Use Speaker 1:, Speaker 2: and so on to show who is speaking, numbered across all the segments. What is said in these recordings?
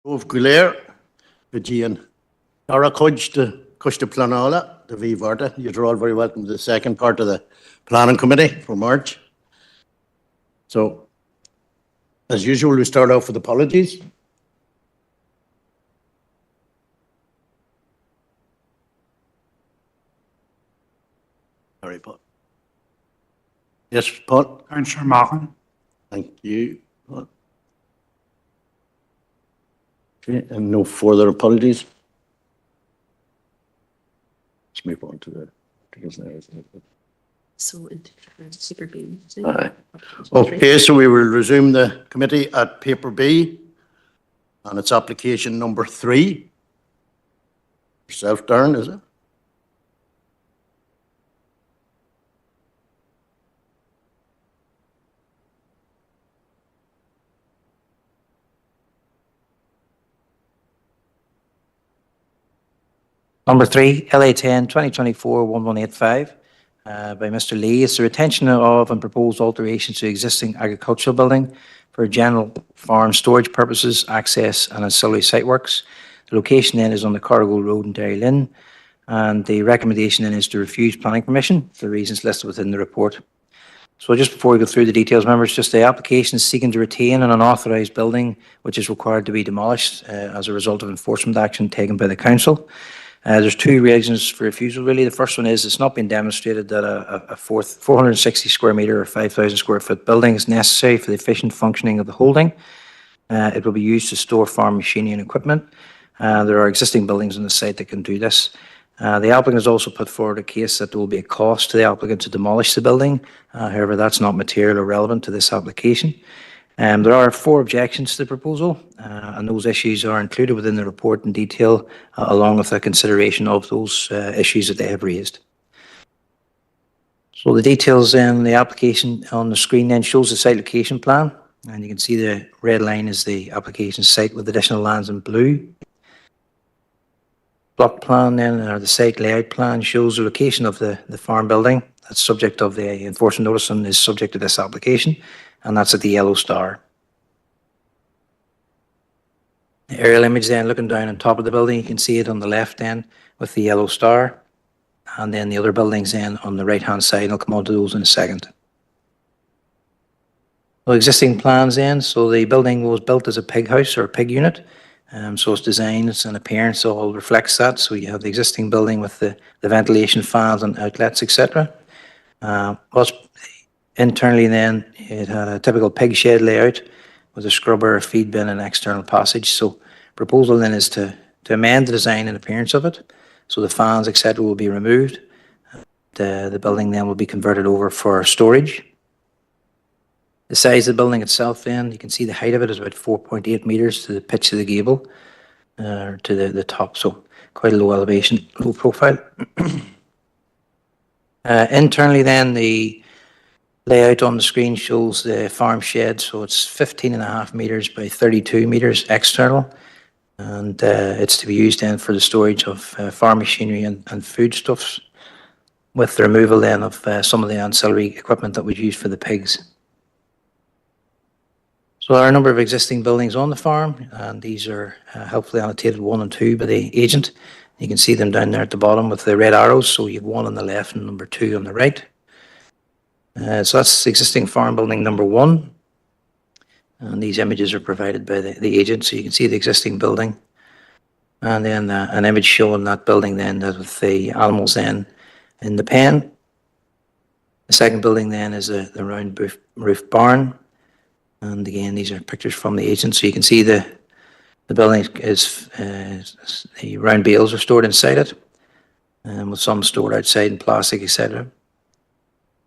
Speaker 1: Of Guler, Vigian, Arakuj, the Kushta Planola, the Vivarta. You're all very welcome to the second part of the planning committee for March. So, as usual, we start off with apologies. Sorry, Paul. Yes, Paul.
Speaker 2: Councillor Mahon.
Speaker 1: Thank you, Paul. Okay, and no further apologies. Let's move on to the.
Speaker 3: So into paper B.
Speaker 1: Okay, so we will resume the committee at paper B, and it's application number 3. Yourself, Darren, is it?
Speaker 4: Number 3, LA10 2024-1185 by Mr. Lee. It's the retention of and proposed alterations to existing agricultural building for general farm storage purposes, access and ancillary site works. The location then is on the Cargo Road in Derrylin, and the recommendation then is to refuse planning permission for the reasons listed within the report. So just before we go through the details, members, just the application is seeking to retain an unauthorised building which is required to be demolished as a result of enforcement action taken by the council. There's 2 reasons for refusal, really. The first one is it's not been demonstrated that a 460 square metre or 5,000 square foot building is necessary for the efficient functioning of the holding. It will be used to store farm machinery and equipment. There are existing buildings on the site that can do this. The applicant has also put forward a case that there will be a cost to the applicant to demolish the building. However, that's not material or relevant to this application. There are 4 objections to the proposal, and those issues are included within the report in detail, along with a consideration of those issues that they have raised. So the details in the application on the screen then shows the site location plan, and you can see the red line is the application site with additional lands in blue. Block plan then, or the site layout plan, shows the location of the farm building. That's subject of the enforcement notice and is subject to this application, and that's at the yellow star. The aerial image then, looking down on top of the building, you can see it on the left end with the yellow star, and then the other buildings then on the right hand side. I'll come on to those in a second. Well, existing plans then, so the building was built as a pig house or a pig unit. So its design and appearance all reflects that. So you have the existing building with the ventilation fans and outlets, etc. Internally then, it had a typical pig shed layout with a scrubber, a feed bin and external passage. So proposal then is to amend the design and appearance of it. So the fans, etc. will be removed. The building then will be converted over for storage. The size of the building itself then, you can see the height of it is about 4.8 metres to the pitch of the gable, to the top, so quite a low elevation, low profile. Internally then, the layout on the screen shows the farm shed, so it's 15.5 metres by 32 metres external, and it's to be used then for the storage of farm machinery and foodstuffs, with the removal then of some of the ancillary equipment that was used for the pigs. So there are a number of existing buildings on the farm, and these are helpfully annotated 1 and 2 by the agent. You can see them down there at the bottom with the red arrows, so you have 1 on the left and number 2 on the right. So that's existing farm building number 1. And these images are provided by the agent, so you can see the existing building. And then an image showing that building then with the animals then in the pen. The second building then is the round roof barn. And again, these are pictures from the agent, so you can see the building is the round bales are stored inside it, and with some stored outside in plastic, etc.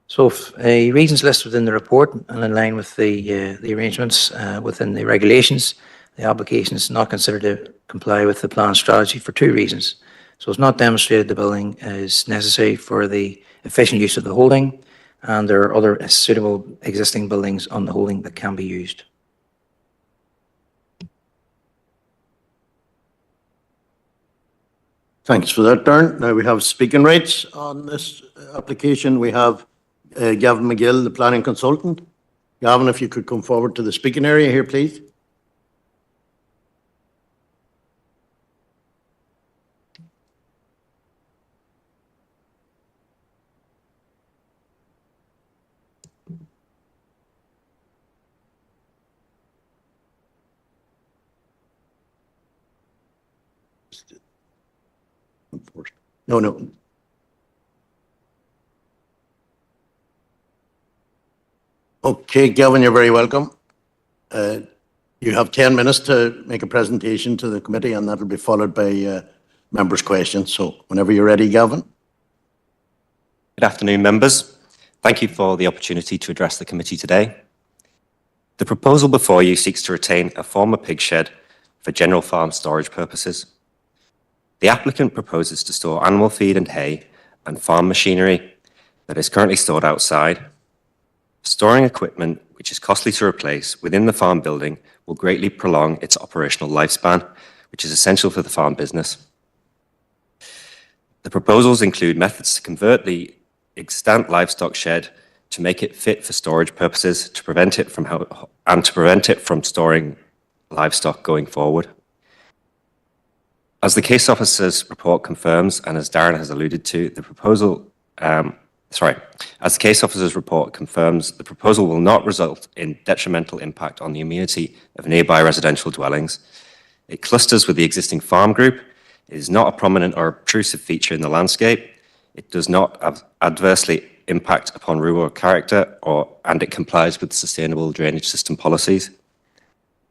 Speaker 4: So, reasons listed within the report and in line with the arrangements within the regulations, the application is not considered to comply with the plan strategy for 2 reasons. So, it's not demonstrated the building is necessary for the efficient use of the holding, and there are other suitable existing buildings on the holding that can be used.
Speaker 1: Thanks for that, Darren. Now we have speaking rights on this application. We have Gavin McGill, the planning consultant. Gavin, if you could come forward to the speaking area here, please. No, no. Okay, Gavin, you're very welcome. You have 10 minutes to make a presentation to the committee, and that'll be followed by members' questions. So whenever you're ready, Gavin.
Speaker 2: Good afternoon, members. Thank you for the opportunity to address the committee today. The proposal before you seeks to retain a former pig shed for general farm storage purposes. The applicant proposes to store animal feed and hay and farm machinery that is currently stored outside. Storing equipment which is costly to replace within the farm building will greatly prolong its operational lifespan, which is essential for the farm business. The proposals include methods to convert the extant livestock shed to make it fit for storage purposes to prevent it from storing livestock going forward. As the case officer's report confirms, and as Darren has alluded to, the proposal as the case officer's report confirms, the proposal will not result in detrimental impact on the amenity of nearby residential dwellings. It clusters with the existing farm group. It is not a prominent or obtrusive feature in the landscape. It does not adversely impact upon rural character, and it complies with sustainable drainage system policies.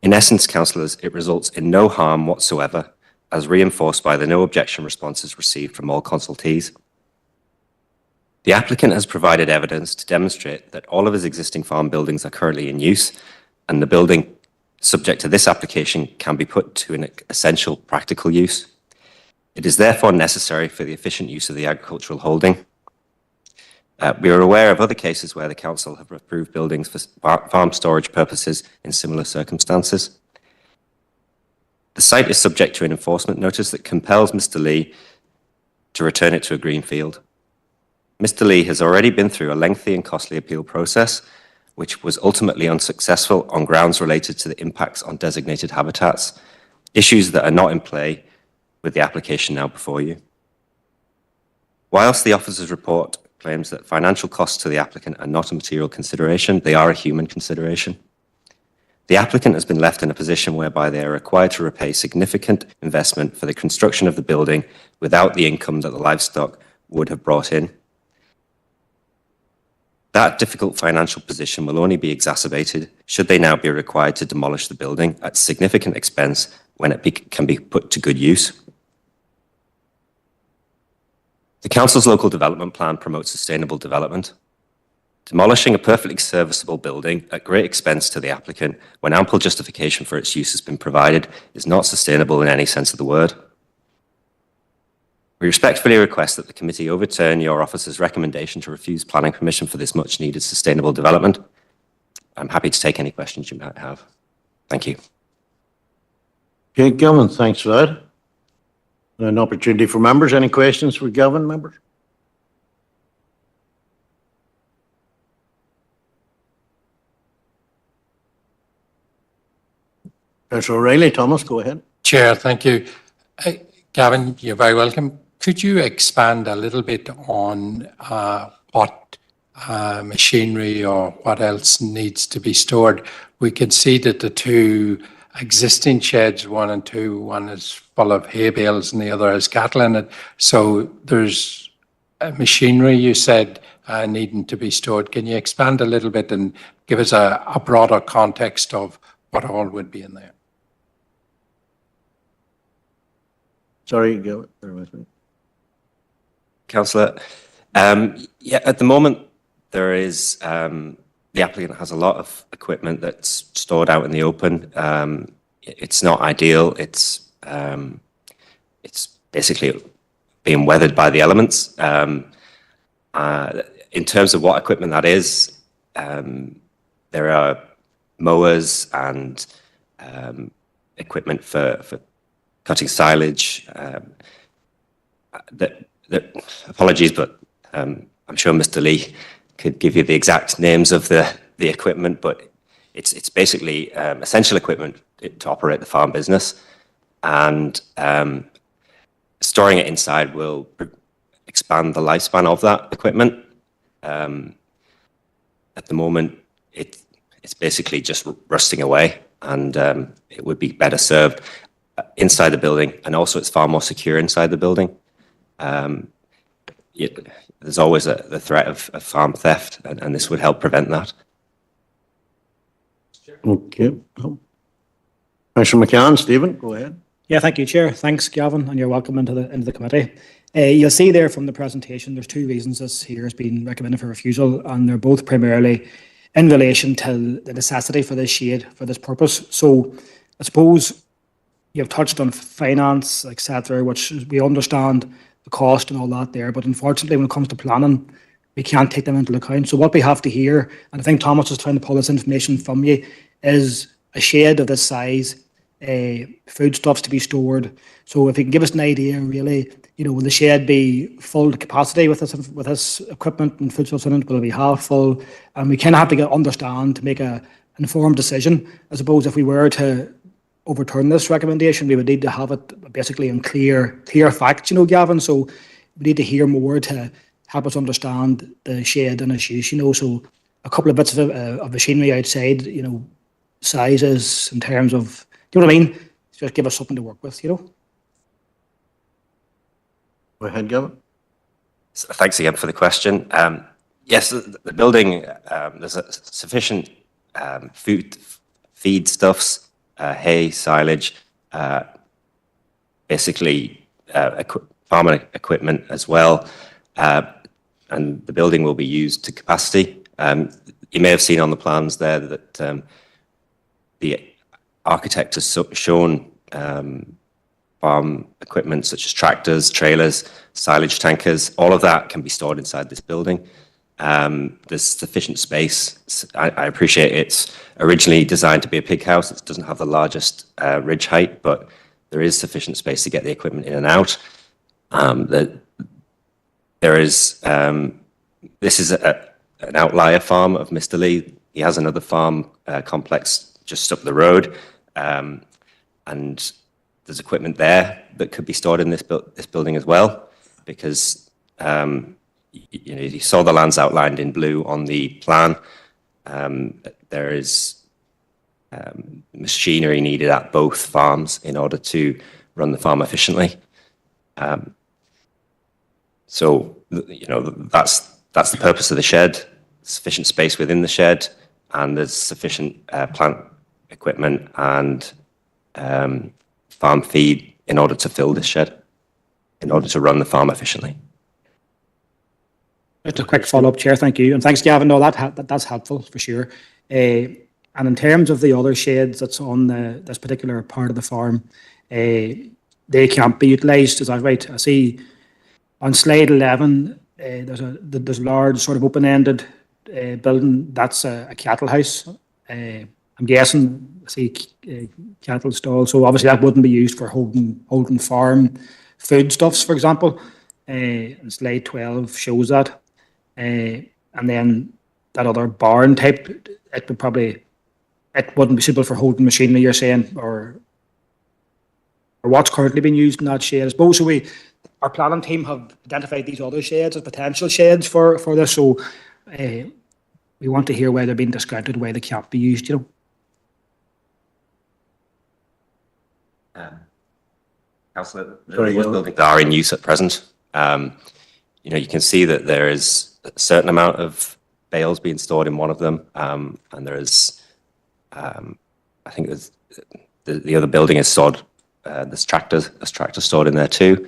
Speaker 2: In essence, councillors, it results in no harm whatsoever, as reinforced by the no objection responses received from all consultees. The applicant has provided evidence to demonstrate that all of his existing farm buildings are currently in use, and the building subject to this application can be put to an essential practical use. It is therefore necessary for the efficient use of the agricultural holding. We are aware of other cases where the council have approved buildings for farm storage purposes in similar circumstances. The site is subject to an enforcement notice that compels Mr. Lee to return it to a green field. Mr. Lee has already been through a lengthy and costly appeal process, which was ultimately unsuccessful on grounds related to the impacts on designated habitats, issues that are not in play with the application now before you. Whilst the officer's report claims that financial costs to the applicant are not a material consideration, they are a human consideration. The applicant has been left in a position whereby they are required to repay significant investment for the construction of the building without the income that the livestock would have brought in. That difficult financial position will only be exacerbated should they now be required to demolish the building at significant expense when it can be put to good use. The Council's local development plan promotes sustainable development. Demolishing a perfectly serviceable building at great expense to the applicant when ample justification for its use has been provided is not sustainable in any sense of the word. We respectfully request that the committee overturn your officer's recommendation to refuse planning permission for this much needed sustainable development. I'm happy to take any questions you might have. Thank you.
Speaker 1: Okay, Gavin, thanks for that. An opportunity for members. Any questions for Gavin, members? Councillor O'Reilly, Thomas, go ahead.
Speaker 5: Chair, thank you. Gavin, you're very welcome. Could you expand a little bit on what machinery or what else needs to be stored? We can see that the two existing sheds, 1 and 2, one is full of hay bales and the other has cattle in it. So there's machinery, you said, needing to be stored. Can you expand a little bit and give us a broader context of what all would be in there?
Speaker 1: Sorry, Gavin, bear with me.
Speaker 2: Councillor, yeah, at the moment there is the applicant has a lot of equipment that's stored out in the open. It's not ideal. It's basically being weathered by the elements. In terms of what equipment that is, there are mowers and equipment for cutting silage. Apologies, but I'm sure Mr. Lee could give you the exact names of the equipment, but it's basically essential equipment to operate the farm business, and storing it inside will expand the lifespan of that equipment. At the moment, it's basically just rusting away, and it would be better served. inside the building, and also it's far more secure inside the building. There's always the threat of farm theft, and this would help prevent that.
Speaker 1: Okay. Commissioner McCann, Stephen, go ahead.
Speaker 6: Yeah, thank you, Chair. Thanks, Gavin, and you're welcome into the committee. You'll see there from the presentation, there's two reasons this here has been recommended for refusal, and they're both primarily in relation to the necessity for this shade for this purpose. So I suppose you've touched on finance, etc., which we understand the cost and all that there, but unfortunately when it comes to planning, we can't take them into account. So what we have to hear, and I think Thomas is trying to pull this information from you, is a shed of this size, foodstuffs to be stored. So if you can give us an idea, really, will the shed be full to capacity with this equipment and foodstuffs in it? Will it be half full? And we kind of have to understand to make an informed decision. I suppose if we were to overturn this recommendation, we would need to have it basically in clear facts, Gavin. So we need to hear more to help us understand the shed and its use, So a couple of bits of machinery outside, sizes in terms of, do you know what I mean? Just give us something to work with,
Speaker 1: Go ahead, Gavin.
Speaker 2: So thanks again for the question. Yes, the building, there's sufficient feedstuffs, hay, silage, basically farming equipment as well. And the building will be used to capacity. You may have seen on the plans there that the architect has shown farm equipment such as tractors, trailers, silage tankers. All of that can be stored inside this building. There's sufficient space. I appreciate it's originally designed to be a pig house. It doesn't have the largest ridge height, but there is sufficient space to get the equipment in and out. This is an outlier farm of Mr. Lee. He has another farm complex just up the road, and there's equipment there that could be stored in this building as well, because you saw the lands outlined in blue on the plan. There is machinery needed at both farms in order to run the farm efficiently. So that's the purpose of the shed. Sufficient space within the shed, and there's sufficient plant equipment and farm feed in order to fill this shed, in order to run the farm efficiently.
Speaker 6: Just a quick follow-up, Chair. Thank you. And thanks, Gavin. No, that's helpful for sure. And in terms of the other sheds that's on this particular part of the farm, they can't be utilised. Is that right? I see on slide 11, there's a large sort of open-ended building. That's a cattle house. I'm guessing, I see cattle stall. So obviously that wouldn't be used for holding farm foodstuffs, for example. And slide 12 shows that. And then that other barn type, it wouldn't be suitable for holding machinery, you're saying, or what's currently being used in that shed. I suppose our planning team have identified these other sheds as potential sheds for this, so we want to hear why they're being discounted, why they can't be used,
Speaker 2: Councillor, those buildings are in use at present. You can see that there is a certain amount of bales being stored in one of them, and there is, I think the other building is stored, there's tractors stored in there too.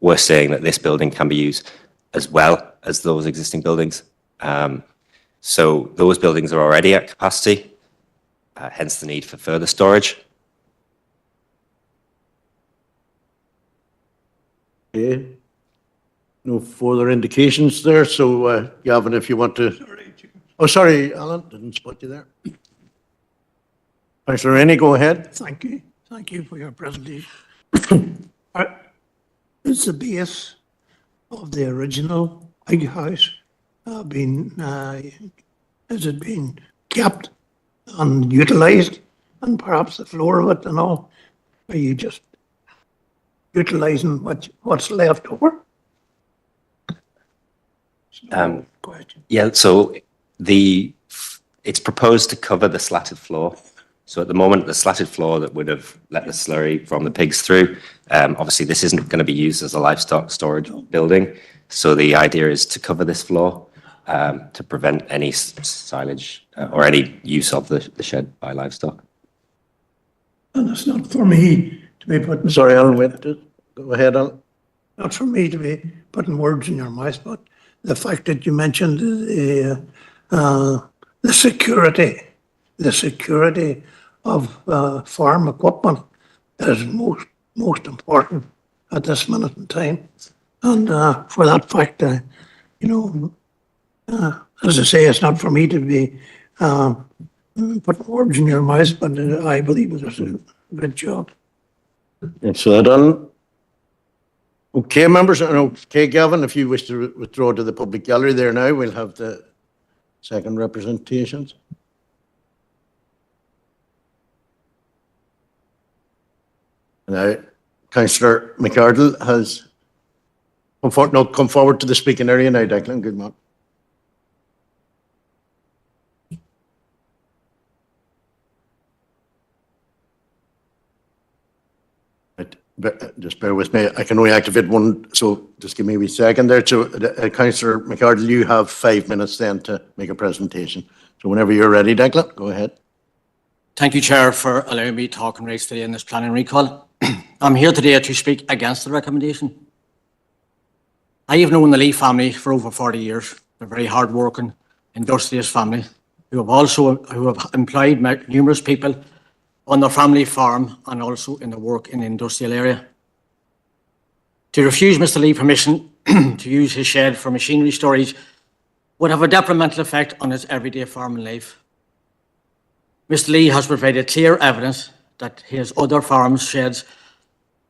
Speaker 2: We're saying that this building can be used as well as those existing buildings. So those buildings are already at capacity, hence the need for further storage.
Speaker 1: Okay. No further indications there. So, Gavin, if you want to. Oh, sorry, Alan, didn't spot you there. Councillor Rainey, go ahead.
Speaker 7: Thank you. Thank you for your presentation. Is the base of the original pig house is it being kept and utilised, and perhaps the floor of it and all? Are you just utilising what's left over?
Speaker 2: Question. Yeah, so it's proposed to cover the slatted floor. So at the moment, the slatted floor that would have let the slurry from the pigs through, obviously this isn't going to be used as a livestock storage building. So the idea is to cover this floor to prevent any silage or any use of the shed by livestock.
Speaker 7: And it's not for me to be putting,
Speaker 1: Sorry, Alan, wait, go ahead, Alan.
Speaker 7: not for me to be putting words in your mouth, but the fact that you mentioned the security of farm equipment is most important at this minute in time. And for that fact, as I say, it's not for me to be putting words in your mouth, but I believe it is a good job.
Speaker 1: Thanks for that, Alan. Okay, members, okay, Gavin, if you wish to withdraw to the public gallery there now, we'll have the second representations. Now, Councillor McArdle has come forward to the speaking area now, Declan. Good morning. Just bear with me. I can only activate one, so just give me a wee second there. So, Councillor McArdle, you have 5 minutes then to make a presentation. So whenever you're ready, Declan, go ahead.
Speaker 8: Thank you, Chair, for allowing me to talk and raise today in this planning recall. I'm here today to speak against the recommendation. I have known the Lee family for over 40 years. They're a very hard-working, industrious family who have employed numerous people on their family farm and also in the work in the industrial area. To refuse Mr. Lee permission to use his shed for machinery storage would have a detrimental effect on his everyday farming life. Mr. Lee has provided clear evidence that his other farms sheds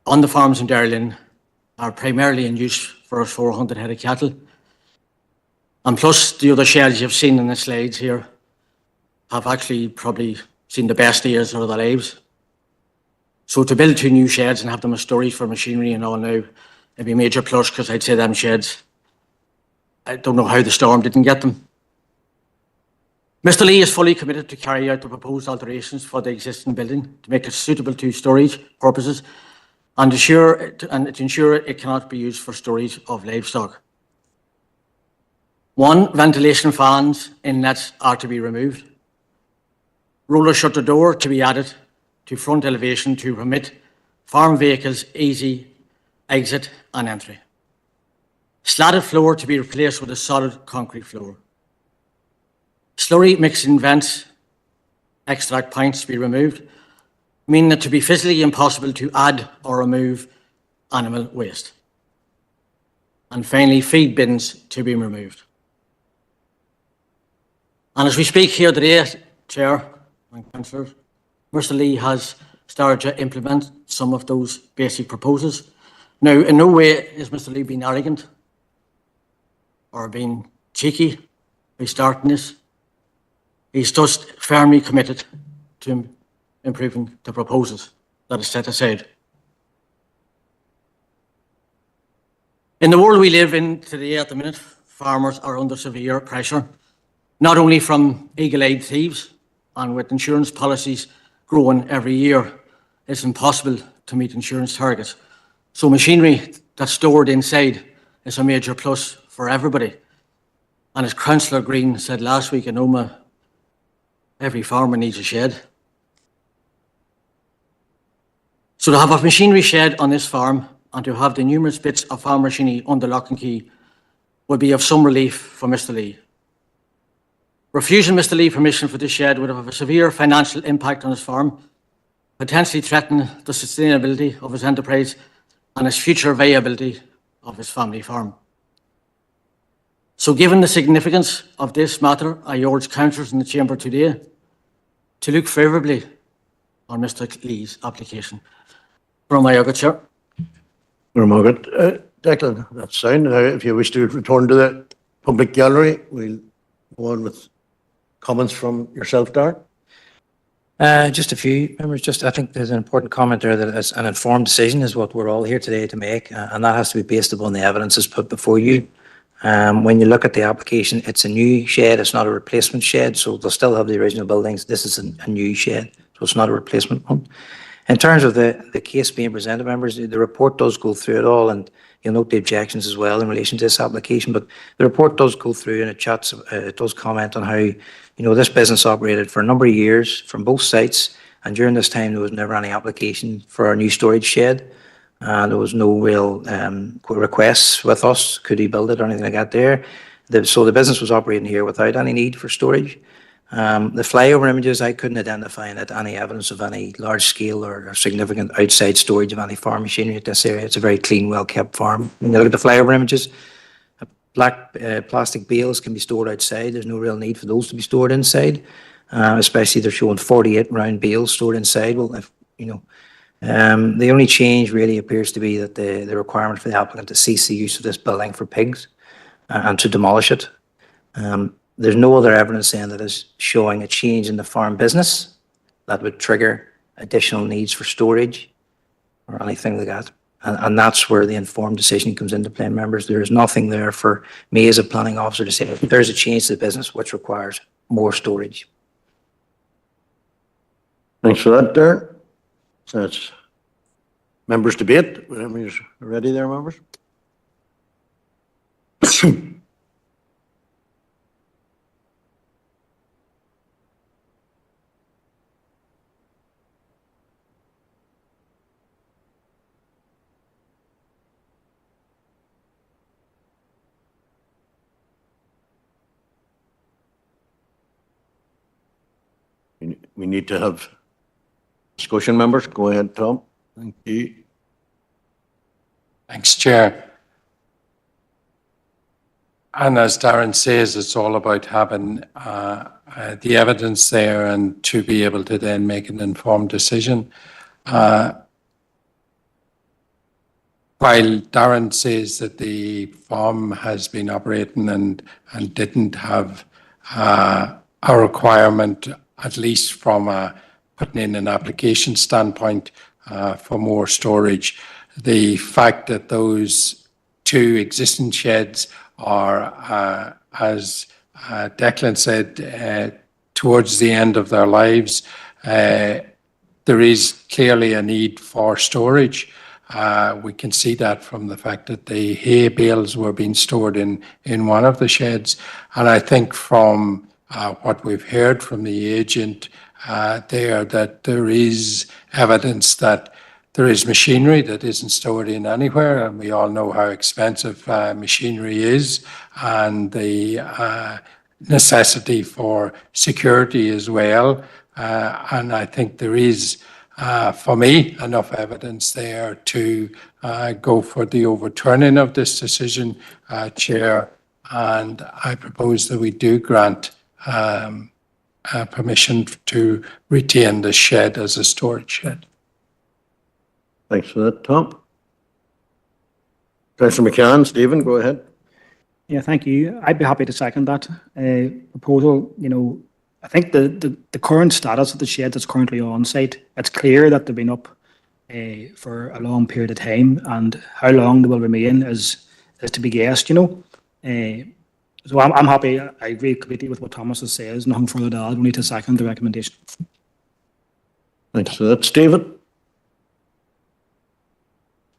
Speaker 8: on the farms in Derrylin are primarily in use for his 400 head of cattle. And plus the other sheds you've seen in the slides here have actually probably seen the best years of their lives. So to build 2 new sheds and have them as storage for machinery and all now, it'd be a major plus, because I'd say them sheds, I don't know how the storm didn't get them. Mr. Lee is fully committed to carry out the proposed alterations for the existing building to make it suitable to storage purposes and to ensure it cannot be used for storage of livestock. 1, ventilation fans inlets are to be removed. Roller shutter door to be added to front elevation to permit farm vehicles easy exit and entry. Slatted floor to be replaced with a solid concrete floor. Slurry mixing vents, extract points to be removed, meaning it to be physically impossible to add or remove animal waste. And finally, feed bins to be removed. And as we speak here today, Chair and Councillors, Mr. Lee has started to implement some of those basic proposals. Now, in no way is Mr. Lee being arrogant or being cheeky by starting this. He's just firmly committed to improving the proposals that are set aside. In the world we live in today at the minute, farmers are under severe pressure, not only from eagle-eyed thieves, and with insurance policies growing every year, it's impossible to meet insurance targets. So machinery that's stored inside is a major plus for everybody. And as Councillor Green said last week in Oma, every farmer needs a shed. So to have a machinery shed on this farm and to have the numerous bits of farm machinery under lock and key would be of some relief for Mr. Lee. Refusing Mr. Lee permission for this shed would have a severe financial impact on his farm, potentially threaten the sustainability of his enterprise and his future viability of his family farm. So given the significance of this matter, I urge councillors in the chamber today to look favourably on Mr. Lee's application. From my Chair.
Speaker 1: Declan, that's sound. Now, if you wish to return to the public gallery, we'll go on with comments from yourself, Darren.
Speaker 4: Just a few members. I think there's an important comment there that it's an informed decision is what we're all here today to make, and that has to be based upon the evidence that's put before you. When you look at the application, it's a new shed. It's not a replacement shed, so they'll still have the original buildings. This is a new shed. so it's not a replacement one. In terms of the case being presented, members, the report does go through it all, and you'll note the objections as well in relation to this application, but the report does go through and it does comment on how, this business operated for a number of years from both sites, and during this time there was never any application for a new storage shed. There was no real requests with us, could he build it or anything like that there. So the business was operating here without any need for storage. The flyover images, I couldn't identify in it any evidence of any large scale or significant outside storage of any farm machinery at this area. It's a very clean, well-kept farm. When you look at the flyover images, black plastic bales can be stored outside. There's no real need for those to be stored inside, especially they're showing 48 round bales stored inside. Well, the only change really appears to be that the requirement for the applicant to cease the use of this building for pigs and to demolish it. There's no other evidence then that is showing a change in the farm business that would trigger additional needs for storage or anything like that. And that's where the informed decision comes into play, members. There is nothing there for me as a planning officer to say there's a change to the business which requires more storage.
Speaker 1: Thanks for that, Darren. So it's members' debate. Whenever you're ready there, members. We need to have discussion, members. Go ahead, Tom. Thank you.
Speaker 5: Thanks, Chair. And as Darren says, it's all about having the evidence there and to be able to then make an informed decision. While Darren says that the farm has been operating and didn't have a requirement, at least from putting in an application standpoint for more storage, the fact that those two existing sheds are, as Declan said, towards the end of their lives, there is clearly a need for storage. We can see that from the fact that the hay bales were being stored in one of the sheds. And I think from what we've heard from the agent there, that there is evidence that there is machinery that isn't stored in anywhere, and we all know how expensive machinery is, and the necessity for security as well. And I think there is, for me, enough evidence there to go for the overturning of this decision, Chair, and I propose that we do grant permission to retain the shed as a storage shed.
Speaker 1: Thanks for that, Tom. Councillor McCann, Stephen, go ahead.
Speaker 6: Yeah, thank you. I'd be happy to second that proposal. I think the current status of the shed that's currently on site, it's clear that they've been up for a long period of time, and how long they will remain is to be guessed, So I'm happy. I agree completely with what Thomas has said. There's nothing further to add. We need to second the recommendation.
Speaker 1: Thanks for that, Stephen.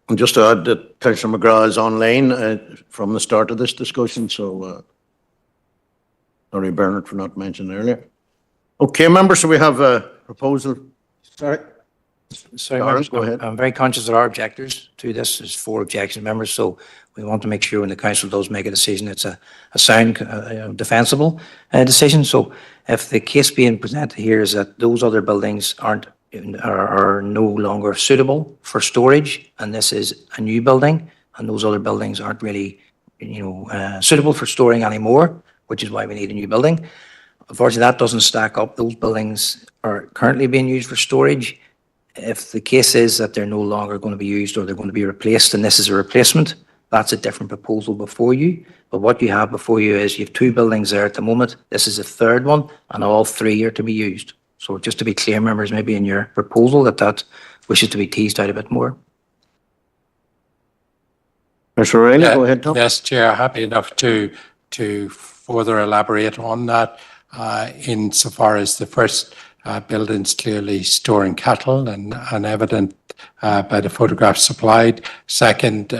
Speaker 1: And just to add that Councillor McGrath is online from the start of this discussion, so sorry, Bernard, for not mentioning earlier. Okay, members, so we have a proposal. Sorry,
Speaker 4: members,
Speaker 1: go ahead.
Speaker 4: I'm very conscious there are objectors to this. There's 4 objection members, so we want to make sure when the council does make a decision, it's a sound, defensible decision. So if the case being presented here is that those other buildings are no longer suitable for storage, and this is a new building, and those other buildings aren't really, suitable for storing anymore, which is why we need a new building. Unfortunately, that doesn't stack up. Those buildings are currently being used for storage. If the case is that they're no longer going to be used or they're going to be replaced, and this is a replacement, that's a different proposal before you. But what you have before you is you have 2 buildings there at the moment. This is a 3rd one, and all 3 are to be used. So just to be clear, members, maybe in your proposal that wishes to be teased out a bit more.
Speaker 1: Councillor Riley, go ahead, Tom.
Speaker 5: Yes, Chair, happy enough to further elaborate on that insofar as the first buildings clearly storing cattle and evident by the photographs supplied. Second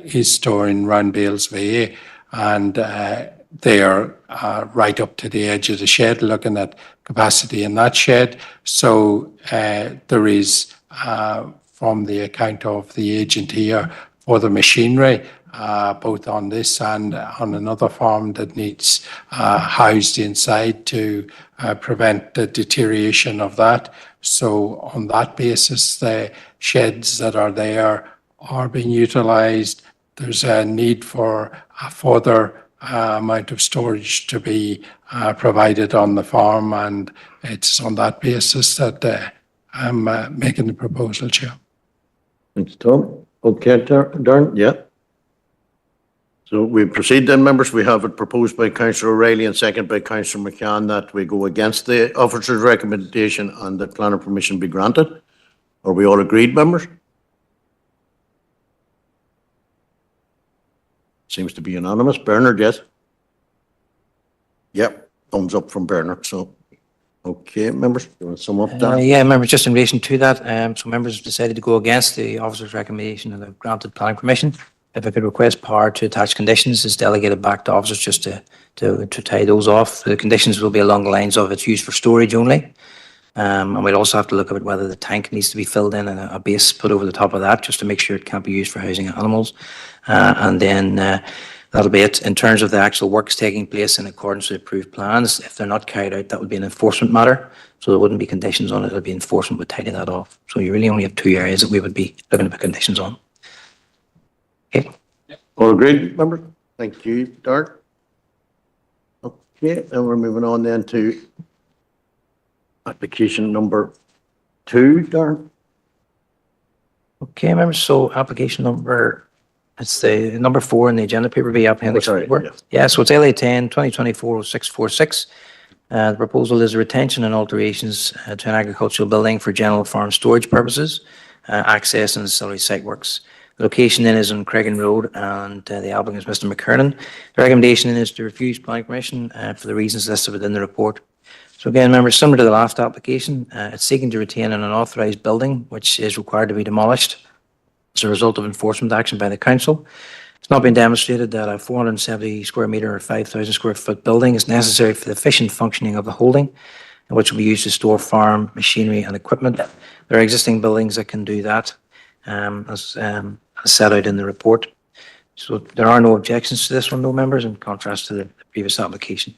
Speaker 5: is storing round bales of hay, and they are right up to the edge of the shed, looking at capacity in that shed. So there is, from the account of the agent here, for the machinery, both on this and on another farm that needs housed inside to prevent the deterioration of that. So on that basis, the sheds that are there are being utilised. There's a need for a further amount of storage to be provided on the farm, and it's on that basis that I'm making the proposal, Chair.
Speaker 1: Thanks, Tom. Okay, Darren, yeah. So we proceed then, members. We have it proposed by Councillor O'Reilly and second by Councillor McCann that we go against the officer's recommendation and that planning permission be granted. Are we all agreed, members? Seems to be unanimous. Bernard, yes? Yep, thumbs up from Bernard. So, okay, members, do you want to sum up that?
Speaker 4: Yeah, members, just in relation to that, so members have decided to go against the officer's recommendation and have granted planning permission. If I could request power to attach conditions, is delegated back to officers just to tie those off. The conditions will be along the lines of it's used for storage only. And we'll also have to look at whether the tank needs to be filled in and a base put over the top of that, just to make sure it can't be used for housing animals. And then that'll be it. In terms of the actual works taking place in accordance with approved plans, if they're not carried out, that would be an enforcement matter. So there wouldn't be conditions on it. It'll be enforcement would tidy that off. So you really only have two areas that we would be looking to put conditions on. Okay.
Speaker 1: All agreed, members? Thank you, Dart. Okay, and we're moving on then to application number 2, Darren.
Speaker 4: Okay, members, so application number, it's the number 4 in the agenda, paper B appendix.
Speaker 1: sorry,
Speaker 4: 4.
Speaker 1: yeah.
Speaker 4: Yeah, so it's LA 10 2024-0646. The proposal is a retention and alterations to an agricultural building for general farm storage purposes, access and ancillary site works. The location then is on Cregan Road, and the applicant is Mr. McKernan. The recommendation is to refuse planning permission for the reasons listed within the report. So again, members, similar to the last application, it's seeking to retain an unauthorised building which is required to be demolished as a result of enforcement action by the council. It's not been demonstrated that a 470 square metre or 5,000 square foot building is necessary for the efficient functioning of the holding, which will be used to store farm machinery and equipment. There are existing buildings that can do that, as set out in the report. So there are no objections to this one, no members, in contrast to the previous application.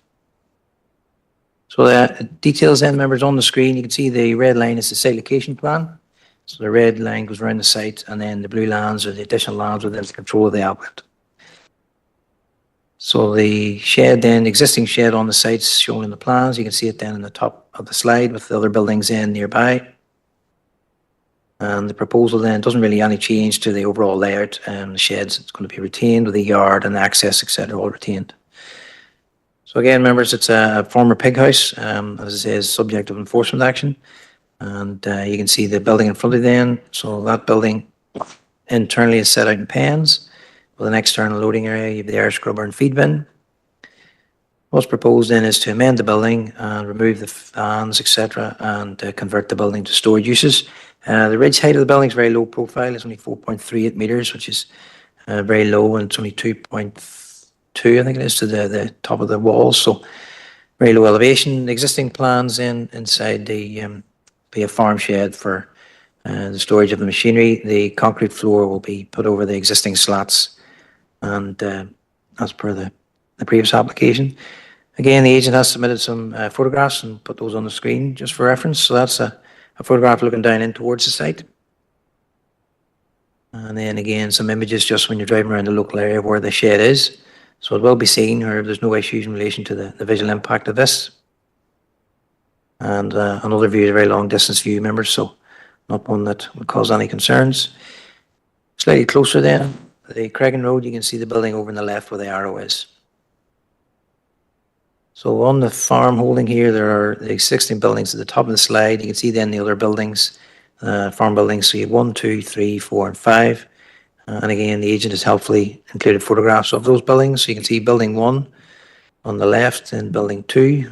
Speaker 4: So the details then, members, on the screen, you can see the red line is the site location plan. So the red line goes around the site, and then the blue lines are the additional lands within the control of the applicant. So the shed then, existing shed on the site's shown in the plans. You can see it then in the top of the slide with the other buildings in nearby. And the proposal then doesn't really any change to the overall layout. The sheds, it's going to be retained with the yard and access, etc., all retained. So again, members, it's a former pig house, as it says, subject of enforcement action. And you can see the building in front of you then. So that building internally is set out in pens with an external loading area. You have the air scrubber and feed bin. What's proposed then is to amend the building and remove the fans, etc., and convert the building to storage uses. The ridge height of the building is very low profile. It's only 4.38 metres, which is very low, and it's only 2.2, I think it is, to the top of the walls. So very low elevation. The existing plans inside the be a farm shed for the storage of the machinery. The concrete floor will be put over the existing slats, and as per the previous application. Again, the agent has submitted some photographs and put those on the screen just for reference. So that's a photograph looking down in towards the site. And then again, some images just when you're driving around the local area where the shed is. So it will be seen, or there's no issues in relation to the visual impact of this. And another view is a very long distance view, members, so not one that would cause any concerns. Slightly closer then, the Cregan Road, you can see the building over on the left where the arrow is. So on the farm holding here, there are the existing buildings at the top of the slide. You can see then the other buildings, farm buildings. So you have 1, 2, 3, 4, and 5. And again, the agent has helpfully included photographs of those buildings. So you can see building 1 on the left and building 2.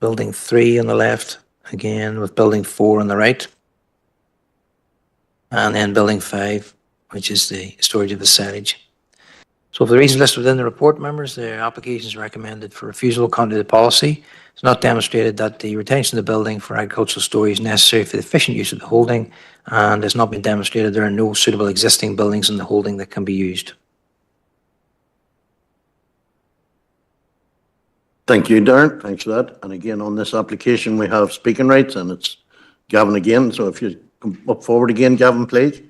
Speaker 4: Building 3 on the left, again with Building 4 on the right. And then Building 5, which is the storage of the silage. So for the reasons listed within the report, members, the application is recommended for refusal according to the policy. It's not demonstrated that the retention of the building for agricultural storage is necessary for the efficient use of the holding, and it's not been demonstrated there are no suitable existing buildings in the holding that can be used.
Speaker 1: Thank you, Darren. Thanks for that. And again, on this application, we have speaking rights, and it's Gavin again. So if you come up forward again, Gavin, please.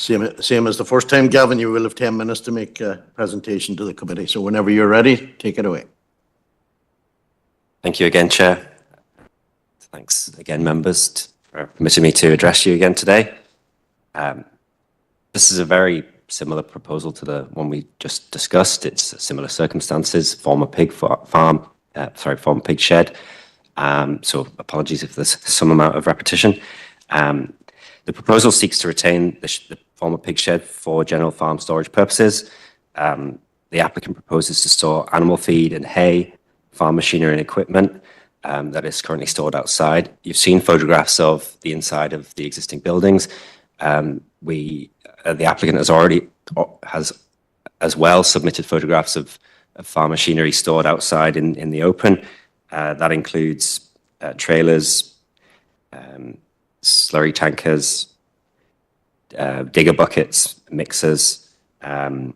Speaker 1: Same as the first time, Gavin, you will have 10 minutes to make a presentation to the committee. So whenever you're ready, take it away.
Speaker 2: Thank you again, Chair. Thanks again, members, for permitting me to address you again today. This is a very similar proposal to the one we just discussed. It's similar circumstances, former pig farm, former pig shed. So apologies if there's some amount of repetition. The proposal seeks to retain the former pig shed for general farm storage purposes. The applicant proposes to store animal feed and hay, farm machinery and equipment that is currently stored outside. You've seen photographs of the inside of the existing buildings. The applicant has as well submitted photographs of farm machinery stored outside in the open. That includes trailers, slurry tankers, digger buckets, mixers, and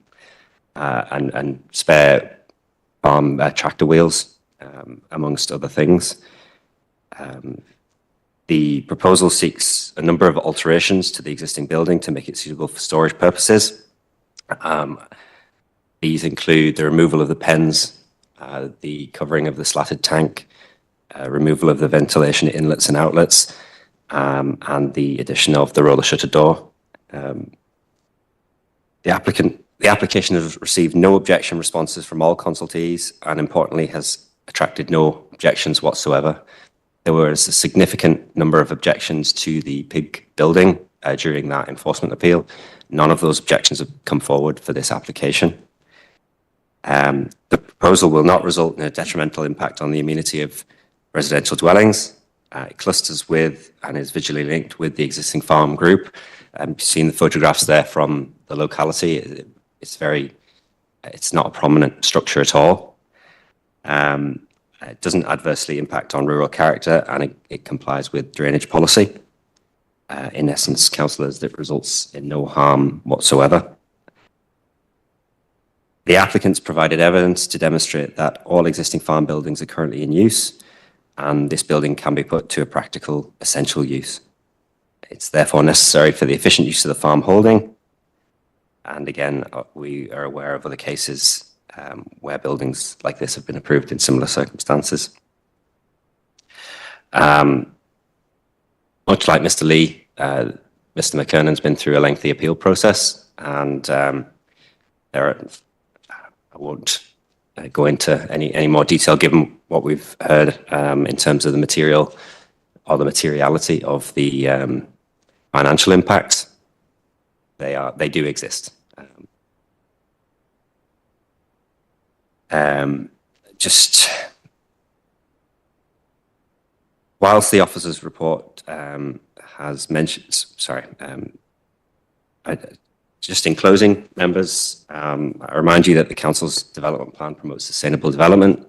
Speaker 2: spare farm tractor wheels, amongst other things. The proposal seeks a number of alterations to the existing building to make it suitable for storage purposes. These include the removal of the pens, the covering of the slatted tank, removal of the ventilation inlets and outlets, and the addition of the roller shutter door. The application has received no objection responses from all consultees, and importantly has attracted no objections whatsoever. There was a significant number of objections to the pig building during that enforcement appeal. None of those objections have come forward for this application. The proposal will not result in a detrimental impact on the amenity of residential dwellings. It clusters with and is visually linked with the existing farm group. You've seen the photographs there from the locality. It's not a prominent structure at all. It doesn't adversely impact on rural character, and it complies with drainage policy. In essence, councillors, it results in no harm whatsoever. The applicants provided evidence to demonstrate that all existing farm buildings are currently in use, and this building can be put to a practical, essential use. It's therefore necessary for the efficient use of the farm holding. And again, we are aware of other cases where buildings like this have been approved in similar circumstances. Much like Mr. Lee, Mr. McKernan's been through a lengthy appeal process, and I won't go into any more detail given what we've heard in terms of the material or the materiality of the financial impacts. They do exist. Just whilst the officer's report has mentioned, just in closing, members, I remind you that the council's development plan promotes sustainable development.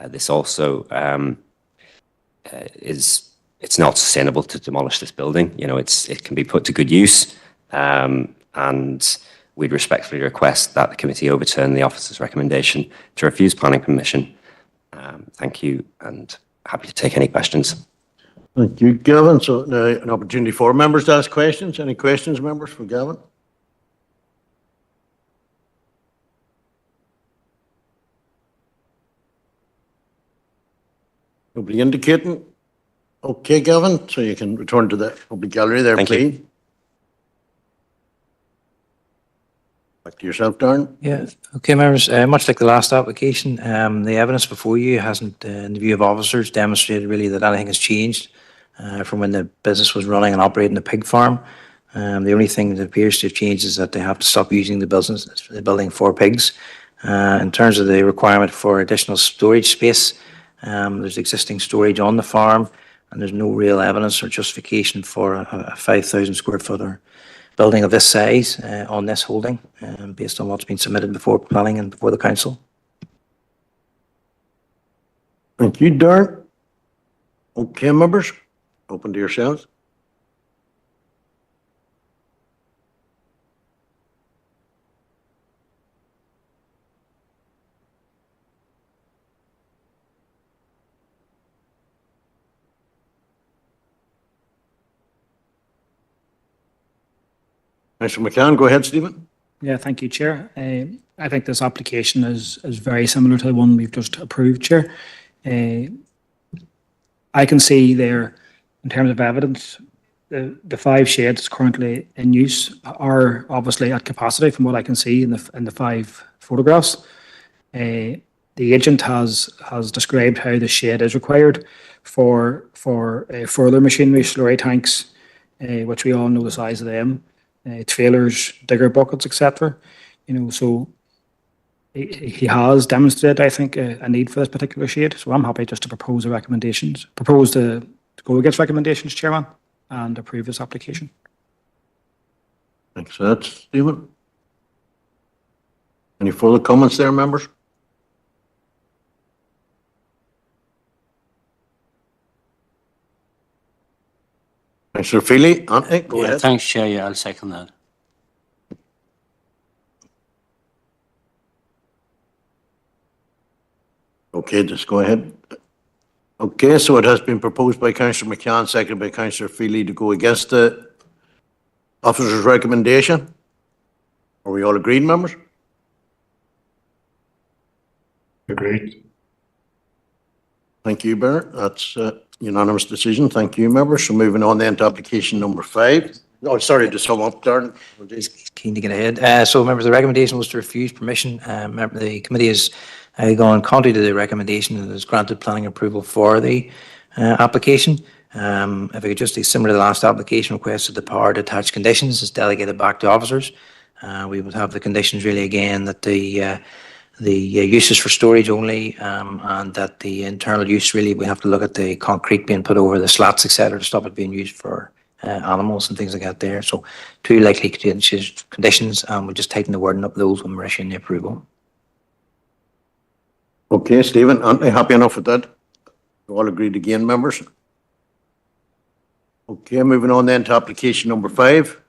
Speaker 2: This also it's not sustainable to demolish this building. You know, it can be put to good use, and we'd respectfully request that the committee overturn the officer's recommendation to refuse planning permission. Thank you, and happy to take any questions.
Speaker 1: Thank you, Gavin. So now an opportunity for members to ask questions. Any questions, members, for Gavin? Nobody indicating? Okay, Gavin, so you can return to the public gallery there,
Speaker 2: Thank you.
Speaker 1: please. Back to yourself, Darren.
Speaker 4: Yeah, okay, members, much like the last application, the evidence before you hasn't, in the view of officers, demonstrated really that anything has changed from when the business was running and operating the pig farm. The only thing that appears to have changed is that they have to stop using the building for pigs. In terms of the requirement for additional storage space, there's existing storage on the farm, and there's no real evidence or justification for a 5,000 square foot or building of this size on this holding, based on what's been submitted before planning and before the council.
Speaker 1: Thank you, Darren. Okay, members, open to yourselves. Councillor McCann, go ahead, Stephen.
Speaker 6: Yeah, thank you, Chair. I think this application is very similar to the one we've just approved, Chair. I can see there, in terms of evidence, the 5 sheds currently in use are obviously at capacity from what I can see in the 5 photographs. The agent has described how the shed is required for further machinery, slurry tanks, which we all know the size of them, trailers, digger buckets, etc. So he has demonstrated, I think, a need for this particular shed. So I'm happy just to propose to go against recommendations, Chairman, and approve this application.
Speaker 1: Thanks for that, Stephen. Any further comments there, members? Councillor Feely, Anthony, go
Speaker 9: Yeah,
Speaker 1: ahead.
Speaker 9: thanks, Chair. Yeah, I'll second that.
Speaker 1: Okay, just go ahead. Okay, so it has been proposed by Councillor McCann, seconded by Councillor Feely to go against the officer's recommendation. Are we all agreed, members?
Speaker 10: Agreed.
Speaker 1: Thank you, Bernard. That's a unanimous decision. Thank you, members. So moving on then to application number 5. Oh, sorry to sum up, Darren.
Speaker 4: He's keen to get ahead. So, members, the recommendation was to refuse permission. The committee has gone contrary to the recommendation and has granted planning approval for the application. If I could just say, similar to the last application, requested the power to attach conditions is delegated back to officers. We would have the conditions really again that the use is for storage only, and that the internal use really, we have to look at the concrete being put over the slats, etc., to stop it being used for animals and things like that there. So 2 likely conditions, and we'll just tighten the wording up those when we're issuing the approval.
Speaker 1: Okay, Stephen, aren't they happy enough with that? You all agreed again, members? Okay, moving on then to application number 5.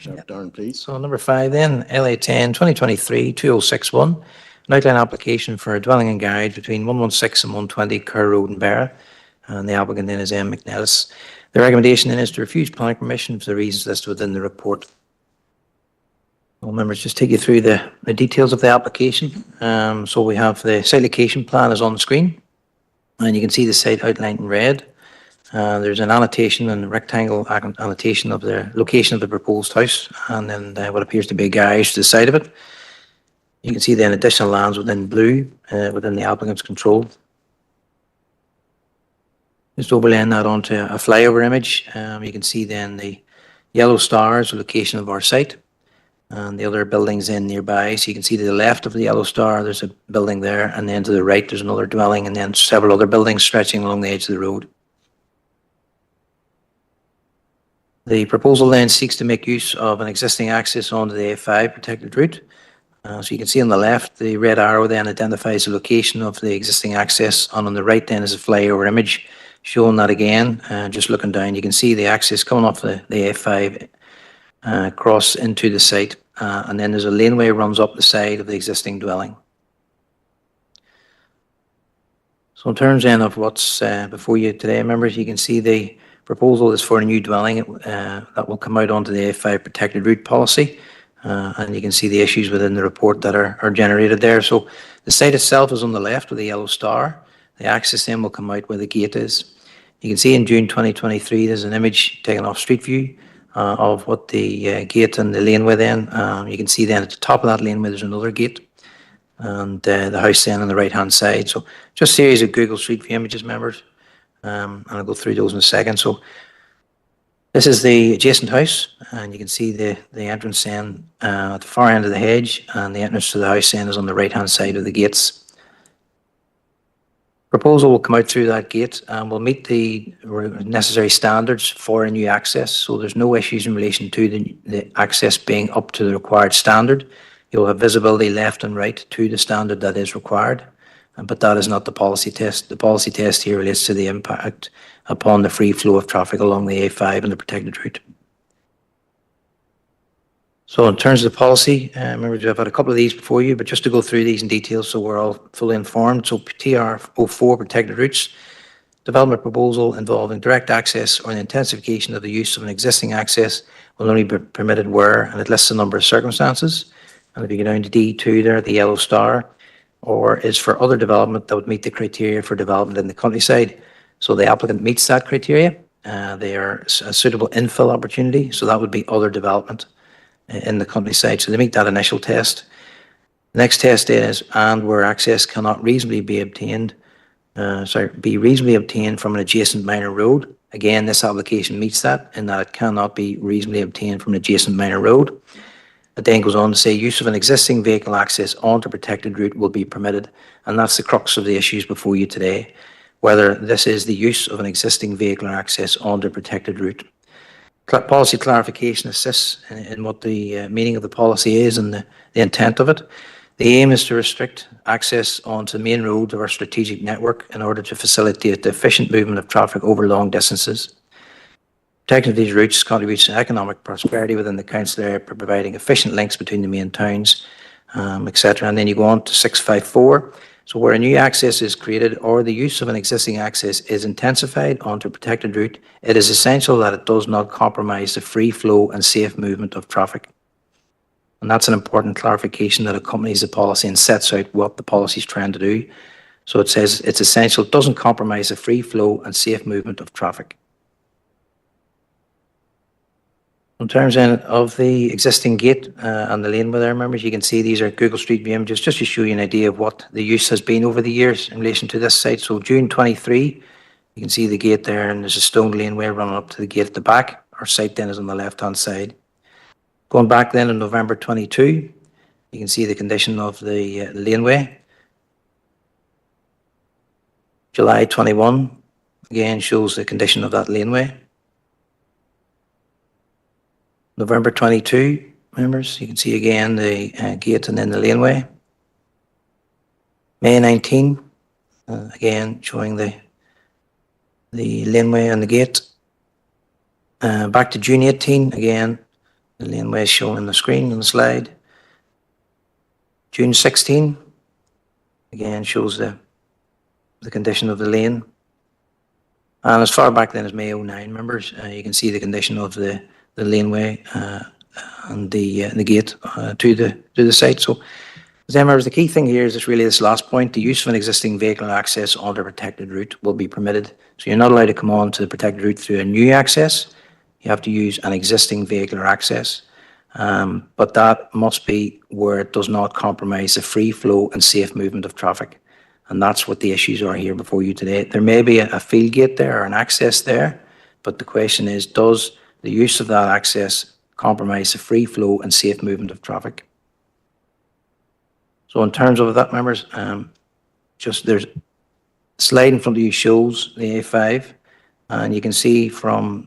Speaker 1: Darren, please.
Speaker 4: So number 5 then, LA 10 2023-2061, an outline application for a dwelling and garage between 116 and 120 Kerr Road in Barra, and the applicant then is M. McNellis. The recommendation then is to refuse planning permission for the reasons listed within the report. All members, just take you through the details of the application. So we have the site location plan is on the screen, and you can see the site outlined in red. There's an annotation and a rectangle annotation of the location of the proposed house, and then what appears to be a garage to the side of it. You can see then additional lands within blue, within the applicant's control. Just overlaying that onto a flyover image, you can see then the yellow stars, the location of our site, and the other buildings in nearby. So you can see to the left of the yellow star, there's a building there, and then to the right, there's another dwelling, and then several other buildings stretching along the edge of the road. The proposal then seeks to make use of an existing access onto the A5 protected route. So you can see on the left, the red arrow then identifies the location of the existing access, and on the right then is a flyover image showing that again. Just looking down, you can see the access coming off the A5 across into the site, and then there's a laneway runs up the side of the existing dwelling. So in terms then of what's before you today, members, you can see the proposal is for a new dwelling that will come out onto the A5 protected route policy, and you can see the issues within the report that are generated there. So the site itself is on the left with the yellow star. The access then will come out where the gate is. You can see in June 2023 there's an image taken off Street View, of what the gate and the laneway then. You can see then at the top of that laneway there's another gate, and the house then on the right-hand side. So just a series of Google Street View images, members, and I'll go through those in a second. So this is the adjacent house, and you can see the entrance then at the far end of the hedge, and the entrance to the house then is on the right-hand side of the gates. Proposal will come out through that gate and will meet the necessary standards for a new access. So there's no issues in relation to the access being up to the required standard. You'll have visibility left and right to the standard that is required, but that is not the policy test. The policy test here relates to the impact upon the free flow of traffic along the A5 and the protected route. So in terms of the policy, remember I've had a couple of these before you, but just to go through these in detail so we're all fully informed. So TR04 protected routes, development proposal involving direct access or the intensification of the use of an existing access will only be permitted where, and it lists a number of circumstances. And if you go down to D2 there, the yellow star, or is for other development that would meet the criteria for development in the countryside. So the applicant meets that criteria. They are a suitable infill opportunity, so that would be other development in the countryside. So they meet that initial test. The next test is, and where access cannot reasonably be obtained, be reasonably obtained from an adjacent minor road. Again, this application meets that in that it cannot be reasonably obtained from an adjacent minor road. It then goes on to say use of an existing vehicle access onto protected route will be permitted, and that's the crux of the issues before you today, whether this is the use of an existing vehicle access onto protected route. Policy clarification assists in what the meaning of the policy is and the intent of it. The aim is to restrict access onto the main roads of our strategic network in order to facilitate the efficient movement of traffic over long distances. Protection of these routes contributes to economic prosperity within the council area by providing efficient links between the main towns, etc. And then you go on to 654. So where a new access is created or the use of an existing access is intensified onto a protected route, it is essential that it does not compromise the free flow and safe movement of traffic. And that's an important clarification that accompanies the policy and sets out what the policy is trying to do. So it says it's essential, it doesn't compromise the free flow and safe movement of traffic. In terms of the existing gate and the laneway there, members, you can see these are Google Street View images just to show you an idea of what the use has been over the years in relation to this site. So June 23, you can see the gate there, and there's a stone laneway running up to the gate at the back. Our site then is on the left-hand side. Going back then in November 22, you can see the condition of the laneway. July 21, again, shows the condition of that laneway. November 22, members, you can see again the gate and then the laneway. May 19, again showing the laneway and the gate. Back to June 18, again, the laneway is shown on the screen on the slide. June 16, again shows the condition of the lane. And as far back then as May 09, members, you can see the condition of the laneway and the gate to the site. So, members, the key thing here is really this last point: the use of an existing vehicle access onto a protected route will be permitted. So you're not allowed to come on to the protected route through a new access. You have to use an existing vehicular access, but that must be where it does not compromise the free flow and safe movement of traffic. And that's what the issues are here before you today. There may be a field gate there or an access there, but the question is, does the use of that access compromise the free flow and safe movement of traffic? So in terms of that, members, just there's a slide in front of you shows the A5, and you can see from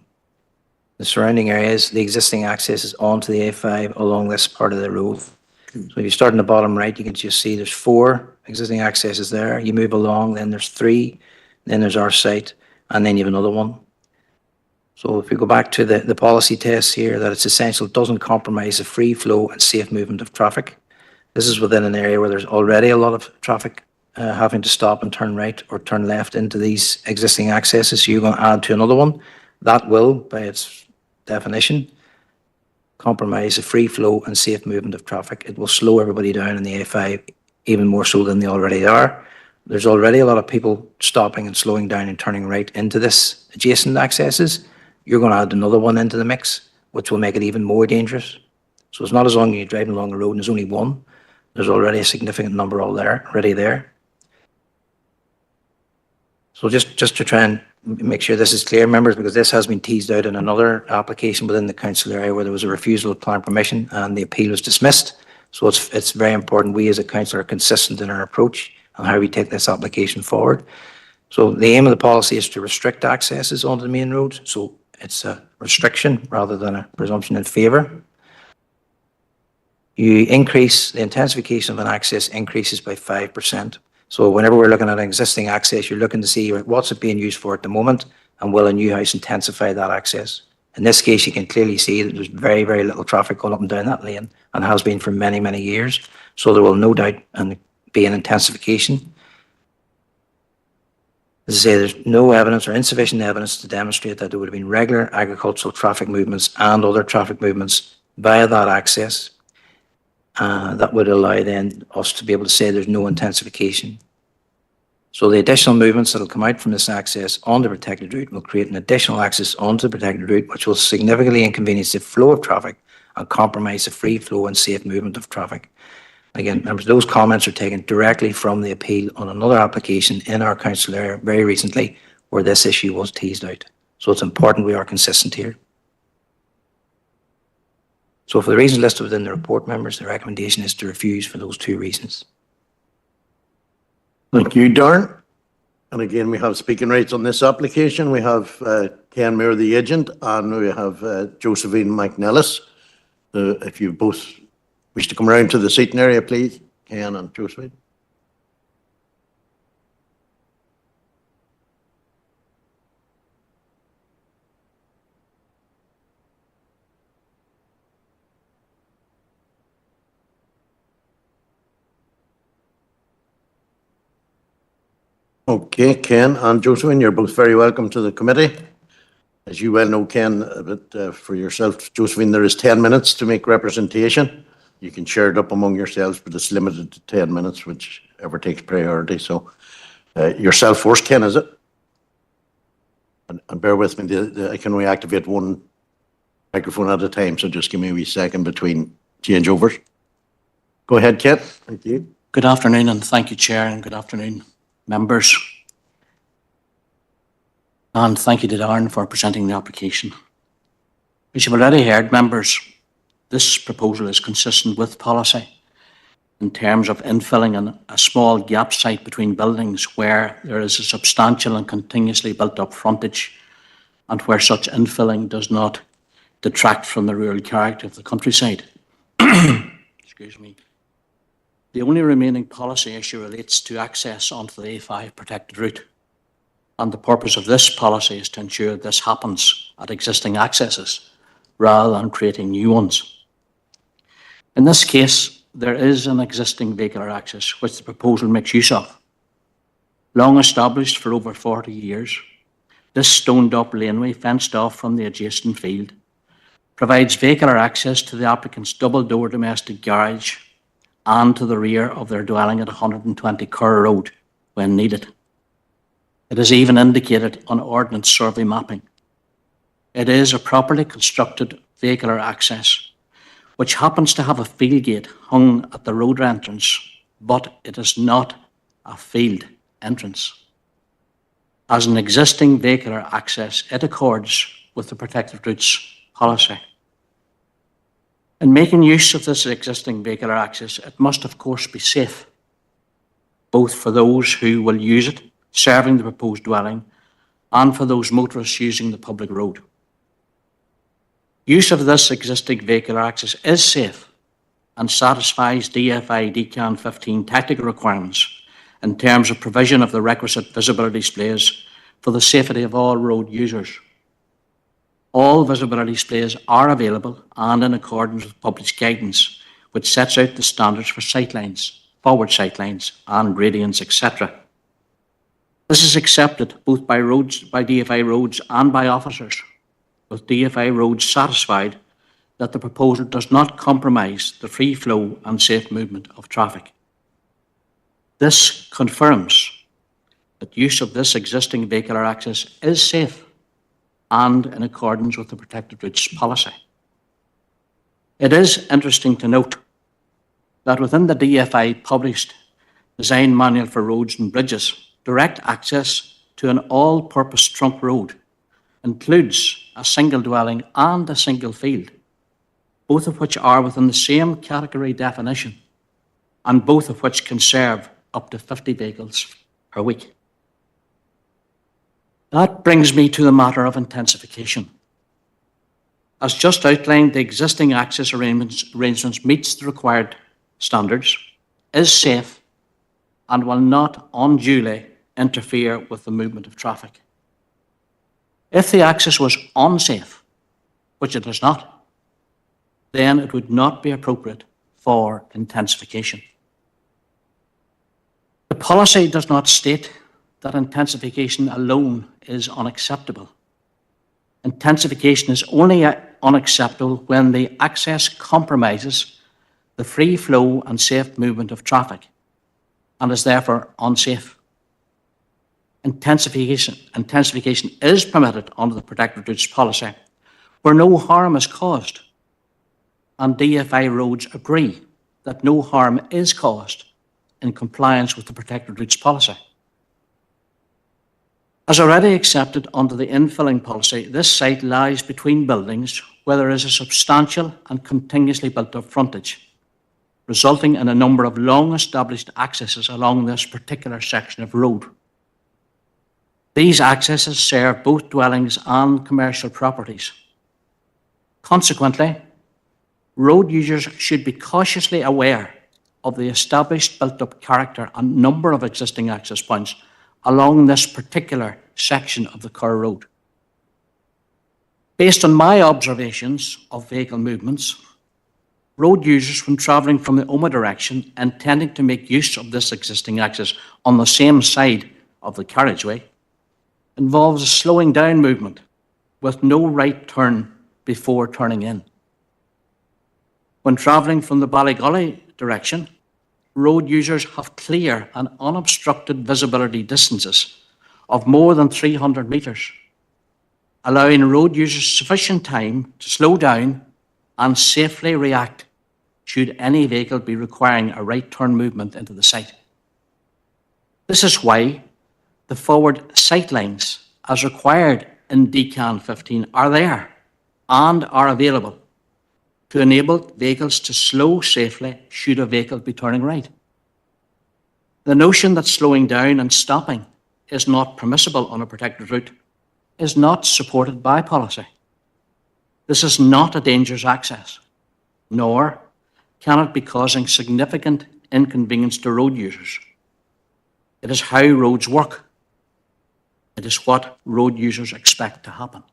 Speaker 4: the surrounding areas, the existing access is onto the A5 along this part of the road. So if you start in the bottom right, you can just see there's 4 existing accesses there. You move along, then there's 3, then there's our site, and then you have another one. So if we go back to the policy test here, that it's essential, it doesn't compromise the free flow and safe movement of traffic. This is within an area where there's already a lot of traffic having to stop and turn right or turn left into these existing accesses. So you're going to add to another one. That will, by its definition, compromise the free flow and safe movement of traffic. It will slow everybody down in the A5 even more so than they already are. There's already a lot of people stopping and slowing down and turning right into this adjacent accesses. You're going to add another one into the mix. which will make it even more dangerous. So it's not as long as you're driving along the road and there's only one. There's already a significant number already there. So just to try and make sure this is clear, members, because this has been teased out in another application within the council area where there was a refusal of plan permission and the appeal was dismissed. So it's very important we as a council are consistent in our approach and how we take this application forward. So the aim of the policy is to restrict accesses onto the main roads. So it's a restriction rather than a presumption in favour. You increase the intensification of an access increases by 5%. So whenever we're looking at an existing access, you're looking to see what's it being used for at the moment and will a new house intensify that access. In this case, you can clearly see that there's very, very little traffic going up and down that lane and has been for many, many years. So there will no doubt be an intensification. As I say, there's no evidence or insufficient evidence to demonstrate that there would have been regular agricultural traffic movements and other traffic movements via that access. That would allow then us to be able to say there's no intensification. So the additional movements that will come out from this access on the protected route will create an additional access onto the protected route, which will significantly inconvenience the flow of traffic and compromise the free flow and safe movement of traffic. Again, members, those comments are taken directly from the appeal on another application in our council area very recently where this issue was teased out. So it's important we are consistent here. So for the reasons listed within the report, members, the recommendation is to refuse for those two reasons.
Speaker 1: Thank you, Darren. And again, we have speaking rights on this application. We have Ken Muir, the agent, and we have Josephine McNellis. If you both wish to come around to the seating area, please, Ken and Josephine. Okay, Ken and Josephine, you're both very welcome to the committee. As you well know, Ken, but for yourself, Josephine, there is 10 minutes to make representation. You can share it up among yourselves, but it's limited to 10 minutes, whichever takes priority. So yourself first, Ken, is it? And bear with me, I can only activate one microphone at a time, so just give me a wee second between changeovers. Go ahead, Ken. Thank you.
Speaker 8: Good afternoon, and thank you, Chair, and good afternoon, members. And thank you to Darren for presenting the application. As you've already heard, members, this proposal is consistent with policy in terms of infilling a small gap site between buildings where there is a substantial and continuously built up frontage and where such infilling does not detract from the rural character of the countryside. Excuse me. The only remaining policy issue relates to access onto the A5 protected route. And the purpose of this policy is to ensure this happens at existing accesses rather than creating new ones. In this case, there is an existing vehicular access which the proposal makes use of. Long established for over 40 years, this stoned-up laneway fenced off from the adjacent field provides vehicular access to the applicant's double-door domestic garage and to the rear of their dwelling at 120 Kerr Road when needed. It is even indicated on Ordnance Survey mapping. It is a properly constructed vehicular access, which happens to have a field gate hung at the road entrance, but it is not a field entrance. As an existing vehicular access, it accords with the protected routes policy. In making use of this existing vehicular access, it must of course be safe, both for those who will use it, serving the proposed dwelling, and for those motorists using the public road. Use of this existing vehicular access is safe and satisfies DFI DCAN 15 technical requirements in terms of provision of the requisite visibility displays for the safety of all road users. All visibility displays are available and in accordance with published guidance, which sets out the standards for sightlines, forward sightlines, and gradients, etc. This is accepted both by DFI roads and by officers, with DFI roads satisfied that the proposal does not compromise the free flow and safe movement of traffic. This confirms that use of this existing vehicular access is safe and in accordance with the protected routes policy. It is interesting to note that within the DFI published Design Manual for Roads and Bridges, direct access to an all-purpose trunk road includes a single dwelling and a single field, both of which are within the same category definition, and both of which can serve up to 50 vehicles per week. That brings me to the matter of intensification. As just outlined, the existing access arrangements meets the required standards, is safe, and will not unduly interfere with the movement of traffic. If the access was unsafe, which it is not, then it would not be appropriate for intensification. The policy does not state that intensification alone is unacceptable. Intensification is only unacceptable when the access compromises the free flow and safe movement of traffic and is therefore unsafe. Intensification is permitted under the Protected Routes policy where no harm is caused, and DFI roads agree that no harm is caused in compliance with the Protected Routes policy. As already accepted under the infilling policy, this site lies between buildings where there is a substantial and continuously built-up frontage, resulting in a number of long-established accesses along this particular section of road. These accesses serve both dwellings and commercial properties. Consequently, road users should be cautiously aware of the established built-up character and number of existing access points along this particular section of the Kerr Road. Based on my observations of vehicle movements, road users when travelling from the Oma direction intending to make use of this existing access on the same side of the carriageway involves a slowing down movement with no right turn before turning in. When travelling from the Ballygully direction, road users have clear and unobstructed visibility distances of more than 300 metres, allowing road users sufficient time to slow down and safely react should any vehicle be requiring a right turn movement into the site. This is why the forward sight lines, as required in DCAN 15, are there and are available to enable vehicles to slow safely should a vehicle be turning right. The notion that slowing down and stopping is not permissible on a protected route is not supported by policy. This is not a dangerous access, nor can it be causing significant inconvenience to road users. It is how roads work. It is what road users expect to happen.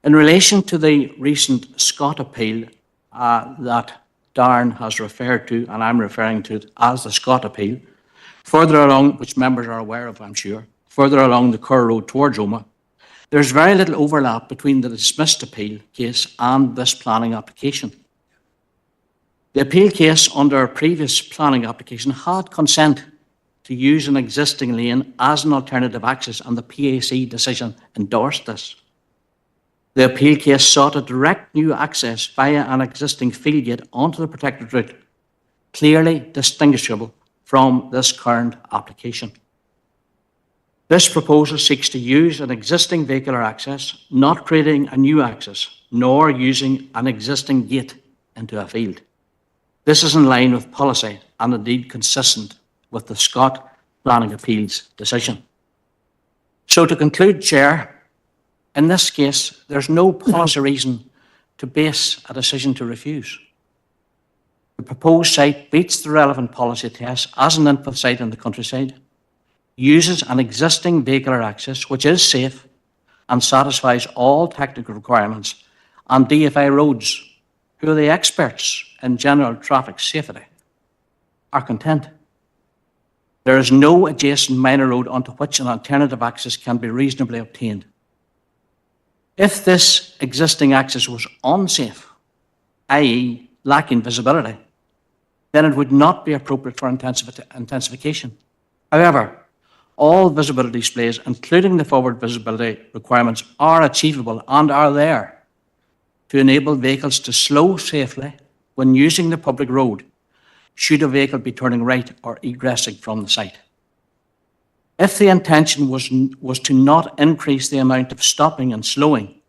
Speaker 8: In relation to the recent Scott appeal that Darren has referred to, and I'm referring to it as the Scott appeal, further along, which members are aware of, I'm sure, further along the Kerr Road towards Oma, there's very little overlap between the dismissed appeal case and this planning application. The appeal case under a previous planning application had consent to use an existing lane as an alternative access, and the PAC decision endorsed this. The appeal case sought a direct new access via an existing field gate onto the protected route, clearly distinguishable from this current application. This proposal seeks to use an existing vehicular access, not creating a new access, nor using an existing gate into a field. This is in line with policy and indeed consistent with the Scott Planning Appeals decision. So to conclude, Chair, in this case, there's no policy reason to base a decision to refuse. The proposed site meets the relevant policy tests as an infill site in the countryside, uses an existing vehicular access which is safe and satisfies all technical requirements, and DFI roads, who are the experts in general traffic safety, are content. There is no adjacent minor road onto which an alternative access can be reasonably obtained. If this existing access was unsafe, i.e. lacking visibility, then it would not be appropriate for intensification. However, all visibility displays, including the forward visibility requirements, are achievable and are there to enable vehicles to slow safely when using the public road, should a vehicle be turning right or egressing from the site. If the intention was to not increase the amount of stopping and slowing,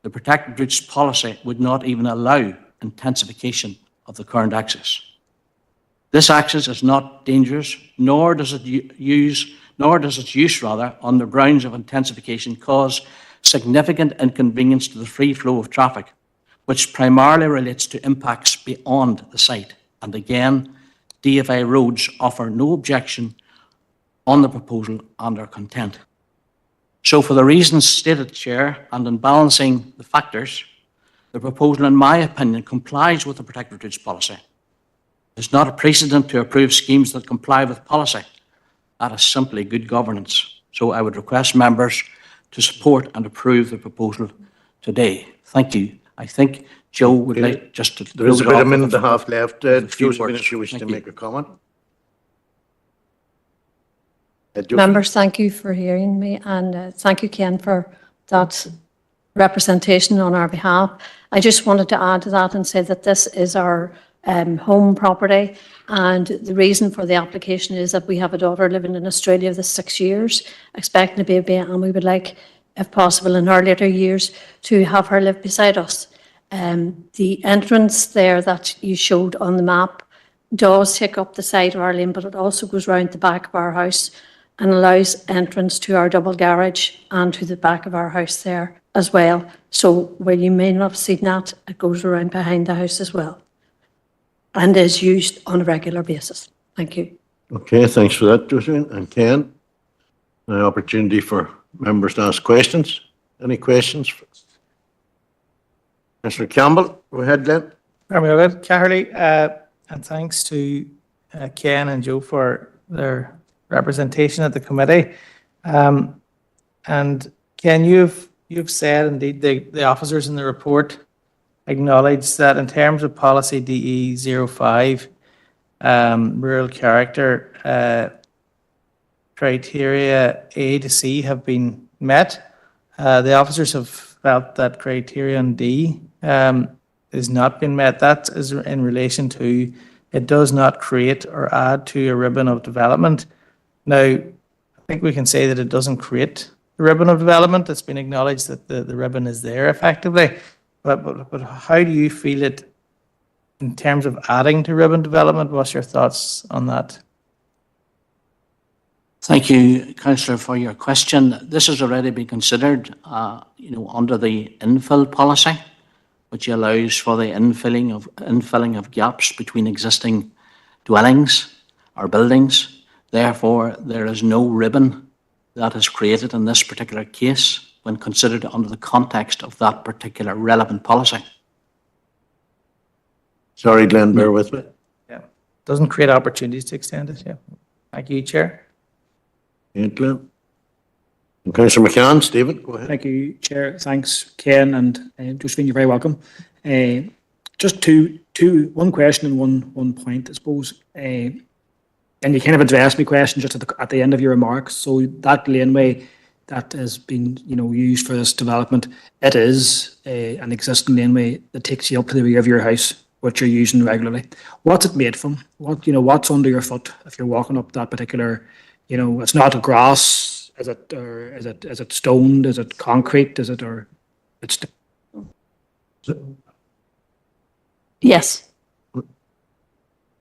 Speaker 8: the protected routes policy would not even allow intensification of the current access. This access is not dangerous, nor does its use on the grounds of intensification cause significant inconvenience to the free flow of traffic, which primarily relates to impacts beyond the site. And again, DFI roads offer no objection on the proposal and are content. So for the reasons stated, Chair, and in balancing the factors, the proposal, in my opinion, complies with the protected routes policy. It's not a precedent to approve schemes that comply with policy. That is simply good governance. So I would request members to support and approve the proposal today. Thank you. I think Joe would like just to...
Speaker 1: There is
Speaker 8: close
Speaker 1: about
Speaker 8: off
Speaker 1: a minute
Speaker 8: with
Speaker 1: and a half left.
Speaker 8: with a few
Speaker 1: Josephine,
Speaker 8: words.
Speaker 1: if you wish to
Speaker 8: Thank you.
Speaker 1: make a comment.
Speaker 3: Members, thank you for hearing me, and thank you, Ken, for that representation on our behalf. I just wanted to add to that and say that this is our home property, and the reason for the application is that we have a daughter living in Australia this 6 years, expecting a baby, and we would like, if possible, in her later years, to have her live beside us. The entrance there that you showed on the map does take up the side of our lane, but it also goes round the back of our house and allows entrance to our double garage and to the back of our house there as well. So where you may not have seen that, it goes around behind the house as well and is used on a regular basis. Thank you.
Speaker 1: Okay, thanks for that, Josephine. And Ken, an opportunity for members to ask questions. Any questions? Mr. Campbell, go ahead, Glenn.
Speaker 4: Very good, Caherly, and thanks to Ken and Joe for their representation at the committee. And Ken, you've said, indeed, the officers in the report acknowledge that in terms of policy DE 05, rural character criteria A to C have been met. The officers have felt that criterion D has not been met. That is in relation to it does not create or add to a ribbon of development. Now, I think we can say that it doesn't create the ribbon of development. It's been acknowledged that the ribbon is there effectively. But how do you feel it in terms of adding to ribbon development? What's your thoughts on that?
Speaker 8: Thank you, Councillor, for your question. This has already been considered, under the infill policy, which allows for the infilling of gaps between existing dwellings or buildings. Therefore, there is no ribbon that is created in this particular case when considered under the context of that particular relevant policy.
Speaker 1: Sorry, Glenn, bear with me.
Speaker 4: Yeah, doesn't create opportunities to extend it. Yeah. Thank you, Chair.
Speaker 1: Yeah, Glenn. And Councillor McCann, Stephen, go ahead.
Speaker 6: Thank you, Chair. Thanks, Ken, and Josephine, you're very welcome. Just one question and one point, I suppose. And you kind of addressed my question just at the end of your remarks. So that laneway that has been, used for this development, it is an existing laneway that takes you up to the rear of your house, which you're using regularly. What's it made from? What's under your foot if you're walking up that particular? It's not a grass. Is it stoned? Is it concrete? It's?
Speaker 3: Yes.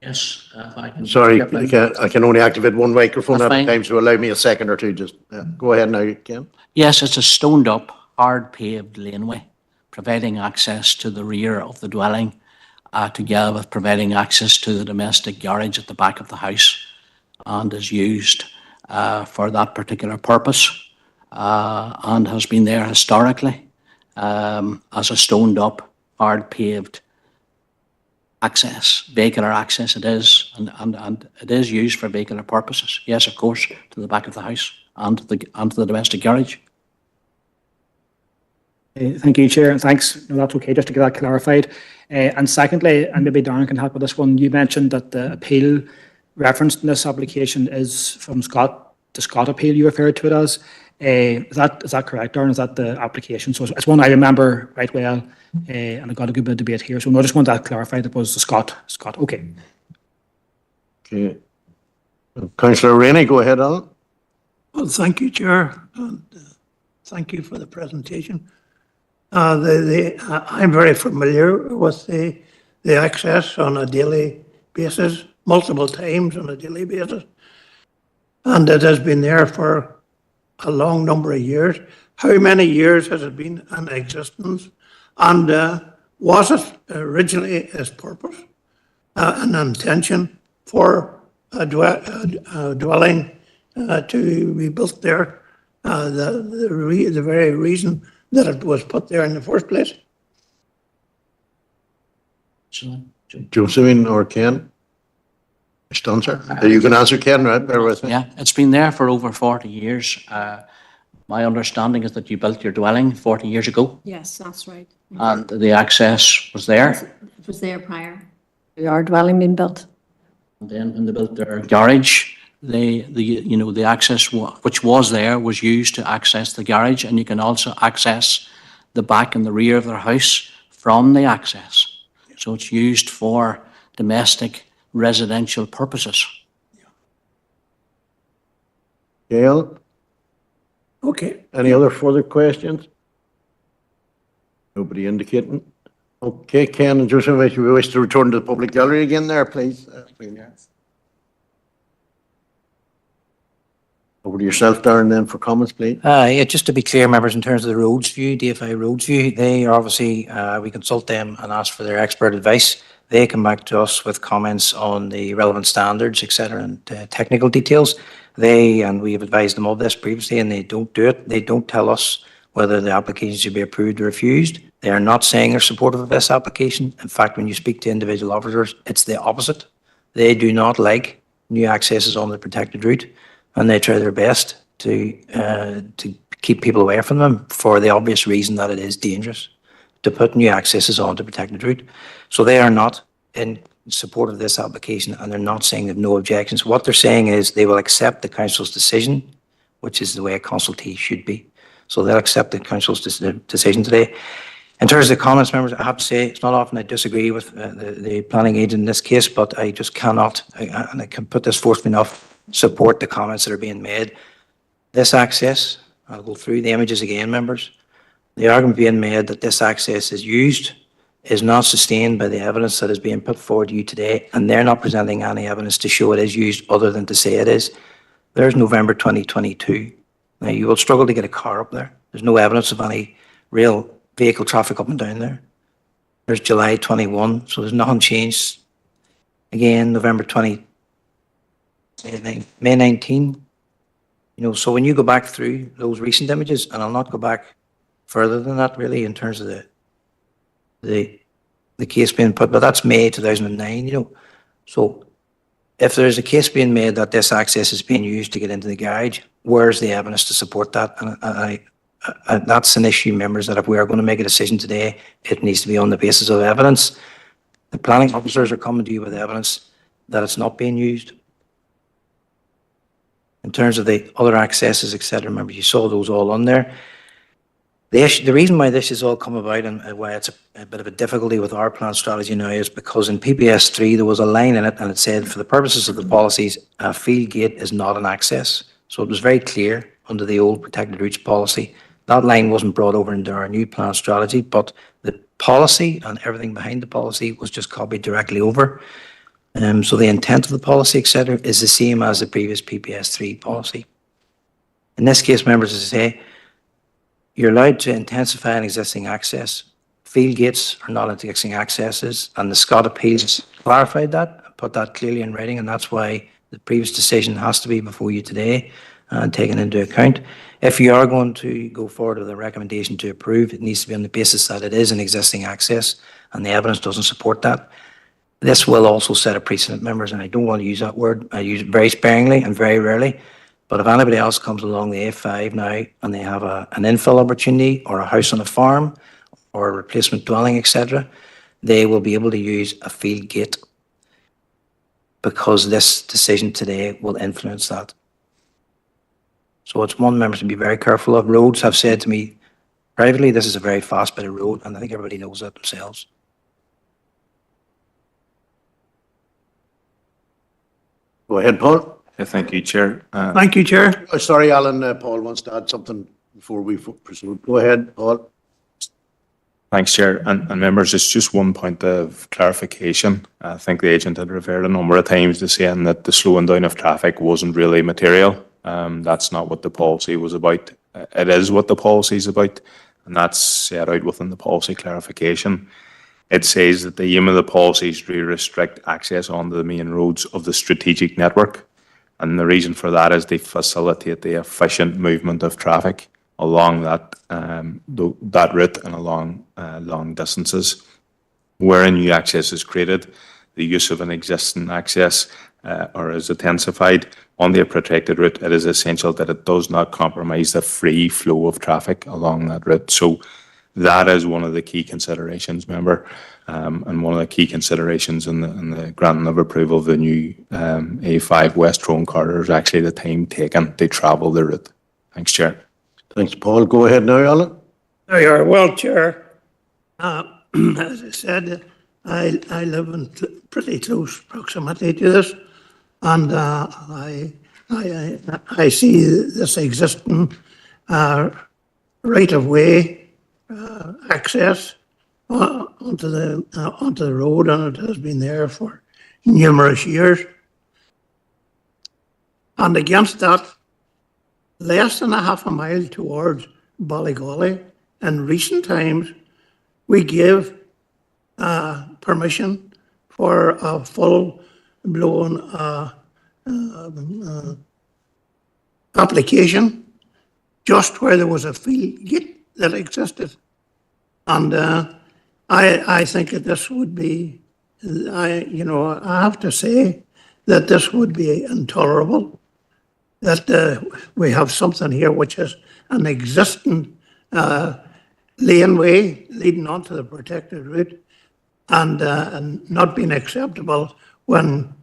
Speaker 8: Yes, if I can.
Speaker 1: Sorry, I can only activate one microphone
Speaker 8: That's
Speaker 1: at a
Speaker 8: fine.
Speaker 1: time, so allow me a second or two. Just go ahead now, Ken.
Speaker 8: Yes, it's a stoned up, hard paved laneway, providing access to the rear of the dwelling, together with providing access to the domestic garage at the back of the house, and is used for that particular purpose, and has been there historically as a stoned up, hard paved access, vehicular access it is, and it is used for vehicular purposes. Yes, of course, to the back of the house and to the domestic garage.
Speaker 6: Thank you, Chair, and thanks. No, that's okay, just to get that clarified. And secondly, and maybe Darren can help with this one, you mentioned that the appeal referenced in this application is from the Scott appeal you referred to it as. Is that correct, Darren? Is that the application? So it's one I remember right well, and I got a good bit of debate here. So no, I just want that clarified. It was Scott. Okay.
Speaker 1: Okay. Councillor Rainey, go ahead, Alan.
Speaker 7: Well, thank you, Chair, and thank you for the presentation. I'm very familiar with the access on a daily basis, multiple times on a daily basis. And it has been there for a long number of years. How many years has it been in existence? And was it originally its purpose, an intention for a dwelling to be built there? The very reason that it was put there in the first place?
Speaker 1: Josephine or Ken? Mr. Dunser? You can answer, Ken, right? Bear with me.
Speaker 8: Yeah, it's been there for over 40 years. My understanding is that you built your dwelling 40 years ago,
Speaker 3: Yes, that's right.
Speaker 8: and the access was there.
Speaker 3: It was there prior to our dwelling being built.
Speaker 8: And then when they built their garage, the access which was there was used to access the garage, and you can also access the back and the rear of their house from the access. So it's used for domestic residential purposes.
Speaker 1: Gail,
Speaker 7: Okay.
Speaker 1: any other further questions? Nobody indicating. Okay, Ken and Joseph, if you wish to return to the public gallery again there, please. Over to yourself, Darren, then for comments, please.
Speaker 4: Yeah, just to be clear, members, in terms of the roads view, DFI roads view, they are obviously, we consult them and ask for their expert advice. They come back to us with comments on the relevant standards, et cetera, and technical details. And we have advised them of this previously, and they don't do it. They don't tell us whether the application should be approved or refused. They are not saying they're supportive of this application. In fact, when you speak to individual officers, it's the opposite. They do not like new accesses on the protected route, and they try their best to keep people away from them for the obvious reason that it is dangerous to put new accesses on the protected route. So they are not in support of this application, and they're not saying they have no objections. What they're saying is they will accept the council's decision, which is the way a consultee should be. So they'll accept the council's decision today. In terms of the comments, members, I have to say, it's not often I disagree with the planning agent in this case, but I just cannot, and I can put this forcefully enough, support the comments that are being made. This access, I'll go through the images again, members. The argument being made that this access is used is not sustained by the evidence that is being put forward to you today, and they're not presenting any evidence to show it is used other than to say it is. There's November 2022. Now, you will struggle to get a car up there. There's no evidence of any real vehicle traffic up and down there. There's July 21, so there's nothing changed. Again, November 20, May 19. So when you go back through those recent images, and I'll not go back further than that really in terms of the case being put, but that's May 2009, So if there's a case being made that this access is being used to get into the garage, where's the evidence to support that? And that's an issue, members, that if we are going to make a decision today, it needs to be on the basis of evidence. The planning officers are coming to you with evidence that it's not being used. In terms of the other accesses, et cetera, remember, you saw those all on there. The reason why this has all come about and why it's a bit of a difficulty with our plan strategy now is because in PPS 3 there was a line in it and it said, for the purposes of the policies, a field gate is not an access. So it was very clear under the old protected routes policy. That line wasn't brought over into our new plan strategy, but the policy and everything behind the policy was just copied directly over. So the intent of the policy, et cetera, is the same as the previous PPS 3 policy. In this case, members, as I say, you're allowed to intensify an existing access. Field gates are not existing accesses, and the Scott appeals clarified that, put that clearly in writing, and that's why the previous decision has to be before you today and taken into account. If you are going to go forward with a recommendation to approve, it needs to be on the basis that it is an existing access, and the evidence doesn't support that. This will also set a precedent, members, and I don't want to use that word. I use it very sparingly and very rarely. But if anybody else comes along the A5 now and they have an infill opportunity or a house on a farm or a replacement dwelling, etc., they will be able to use a field gate because this decision today will influence that. So it's one member to be very careful of. Roads have said to me privately, this is a very fast bit of road, and I think everybody knows that themselves.
Speaker 1: Go ahead, Paul.
Speaker 10: Thank you, Chair.
Speaker 7: Thank you, Chair.
Speaker 1: Oh, sorry, Alan, Paul wants to add something before we proceed. Go ahead, Paul.
Speaker 10: Thanks, Chair. And members, it's just one point of clarification. I think the agent had referred a number of times to saying that the slowing down of traffic wasn't really material. That's not what the policy was about. It is what the policy is about, and that's set out within the policy clarification. It says that the aim of the policy is to restrict access onto the main roads of the strategic network. And the reason for that is to facilitate the efficient movement of traffic along that route and along long distances. Where a new access is created, the use of an existing access or is intensified on the protected route, it is essential that it does not compromise the free flow of traffic along that route. So that is one of the key considerations, member, and one of the key considerations in the granting of approval of the new A5 West Tyrone corridor is actually the time taken to travel the route. Thanks, Chair.
Speaker 1: Thanks, Paul. Go ahead now, Alan.
Speaker 7: There you are. Well, Chair, as I said, I live in pretty close proximity to this, and I see this existing right of way access onto the road, and it has been there for numerous years. And against that, less than a half a mile towards Ballygolly, in recent times, we gave permission for a full-blown application just where there was a field gate that existed. And I think that this would be, I have to say that this would be intolerable, that we have something here which is an existing laneway leading onto the protected route and not being acceptable when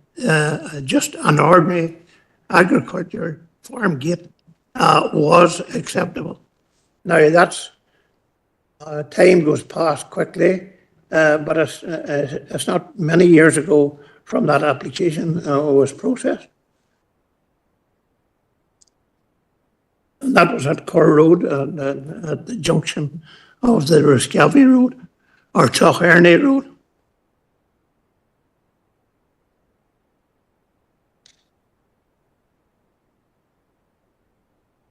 Speaker 7: just an ordinary agriculture farm gate was acceptable. Now that's time goes past quickly, but it's not many years ago from that application was processed. And that was at Kerr Road, at the junction of the Rescavy Road or Clough-Erney Road.